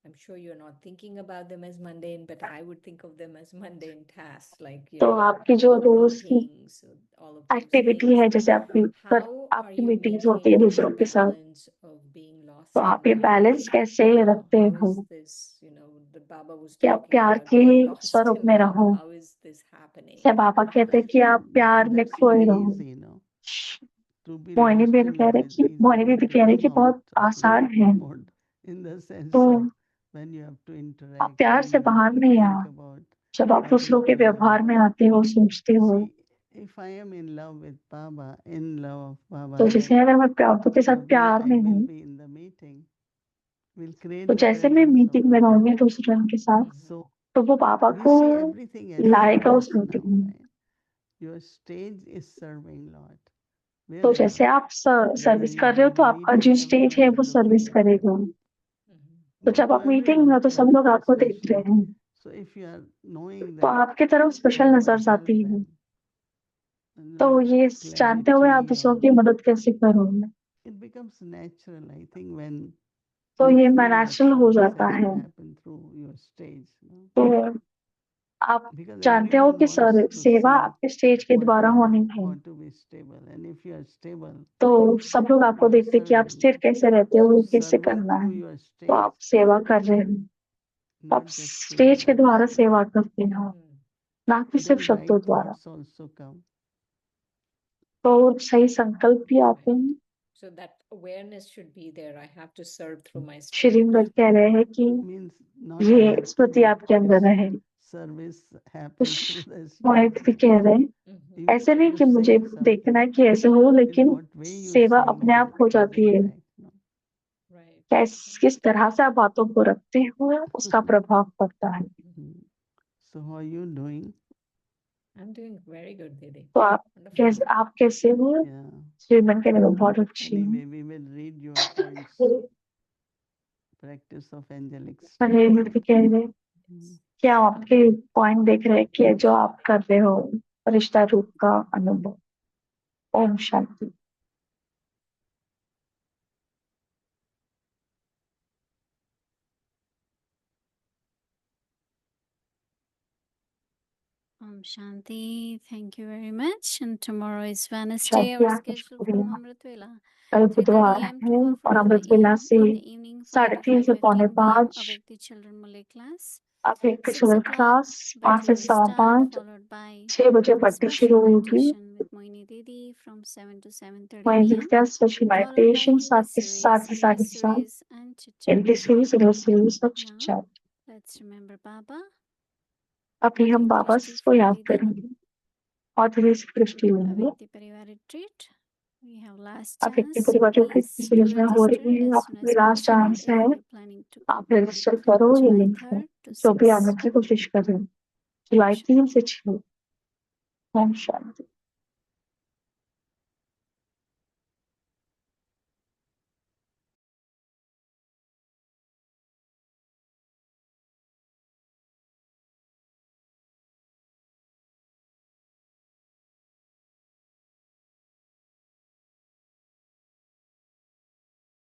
I'm sure you're not thinking about them as mundane, but I would think of them as mundane tasks, like, तो आपकी जो रोज की meetings, all of those activity things. है, जैसे How are आपकी you मीटिंग्स होती है maintaining दूसरों the के साथ, balance of being lost तो in आप ये love? बैलेंस कैसे रखते How हो is this, the Baba was कि आप talking प्यार about के being lost स्वरूप in में love. रहो? How is this happening? जैसे बाबा कहते हैं कि आप प्यार में That's खोए very रहो। easy, To be Mohini lost बहन in कह love रहे is कि easy, मोहिनी but दीदी कह रहे कि not बहुत of आसान love है। mode, in the sense तो of when you have to आप interact, प्यार when से you have बाहर to नहीं think आ, about जब आप other दूसरों के व्यवहार में आते हो, सोचते हो। See, if I am in love with Baba, in love of Baba, तो जैसे then अगर मैं प्रभु के the साथ way प्यार I में will हूँ, be in the meeting will create तो the जैसे मैं presence of मीटिंग में Baba. रहूंगी दूसरों के साथ, So तो वो बाबा we को see everything as लाएगा उस service मीटिंग now, में। right? Your stage is serving Lord. तो Wherever, जैसे आप whether सर्विस you कर are रहे हो, in तो the आपका जो meeting, स्टेज है everyone वो is सर्विस looking. करेगा। तो Not जब to आप मीटिंग में हो, everyone, तो सब but लोग आपको देख रहे specially. हैं, So if you are knowing तो that आपकी तरफ स्पेशल how to नजर help आती है। them, तो ये जानते हुए आप clarity दूसरों or की मदद कैसे करोगे? it becomes natural, I think, when तो you ये feel that नेचुरल हो service जाता has है। to happen through your stage. तो आप Because जानते हो everyone कि wants to सेवा see आपके स्टेज के what द्वारा to होनी do, है। how to be stable. And if you are stable, तो सब लोग आपको you are देखते हैं कि आप serving. स्थिर कैसे रहते हो, So कैसे serving करना through है, your तो आप stage, सेवा कर रहे हो। तो आप not just through स्टेज के words. द्वारा सेवा करते हो, ना कि सिर्फ Then शब्दों right द्वारा। thoughts also come. तो सही संकल्प भी आते हैं। So that awareness should be there. I have to serve through my speech. Shrimad कह रहे हैं कि Means not ये I have to, Smriti but आपके अंदर रहे। service तो happens through the Mohit stage. भी कह रहे हैं, Mhm. ऐसे नहीं You're कि मुझे saying देखना है something. कि ऐसे हो, In लेकिन what way you're सेवा saying अपने आप it हो has जाती है। impact. Right. किस तरह से आप बातों को रखते हो, उसका प्रभाव पड़ता है। So how are you doing? I'm doing very good, Didi. तो आप कैसे हो? Yeah. श्रीमन के लिए बहुत अच्छी हूँ। Anyway, we will read your points. Practice of angelic Manish भी कह रहे कि आप आपके पॉइंट देख रहे हैं कि जो आप कर रहे हो रिश्ता रूप का अनुभव। Om Shanti. Om Shanti. Thank you very much. And tomorrow is Wednesday, Shanti our आपको schedule from शुक्रिया। Amrit Vela. कल 3:30 बुधवार a.m. है to और 4:45 अमृत वेला a.m. से In the evening, 4 to 3:30 से 5:15 p.m. 4:45 Avyakti Children Malay class. अब एक 6 पिछले o'clock, क्लास 5 से Bhakti start, 5:15, followed by 6 बजे भक्ति शुरू special होगी। meditation with Moini Didi from 7 to 7:30 वहीं p.m. का special Followed by meditation Hindi 7 से series, English 7:30 series, and chit Hindi chat. Series English series सब Now, chat. let's remember Baba. अभी हम Deep बाबा Drishti को from याद Didi. करेंगे और धीरे से दृष्टि लेंगे। Avyakti Parivar Retreat. We have last आप एक chance, so परिवार की please do सीरीज में हो register रही है, as soon आपकी as last possible chance if है, you're planning to come. आप रजिस्टर करो ये July लिंक है, 3rd to जो भी 6. आने की कोशिश करें। जुलाई 3 से 6। ओम शांति।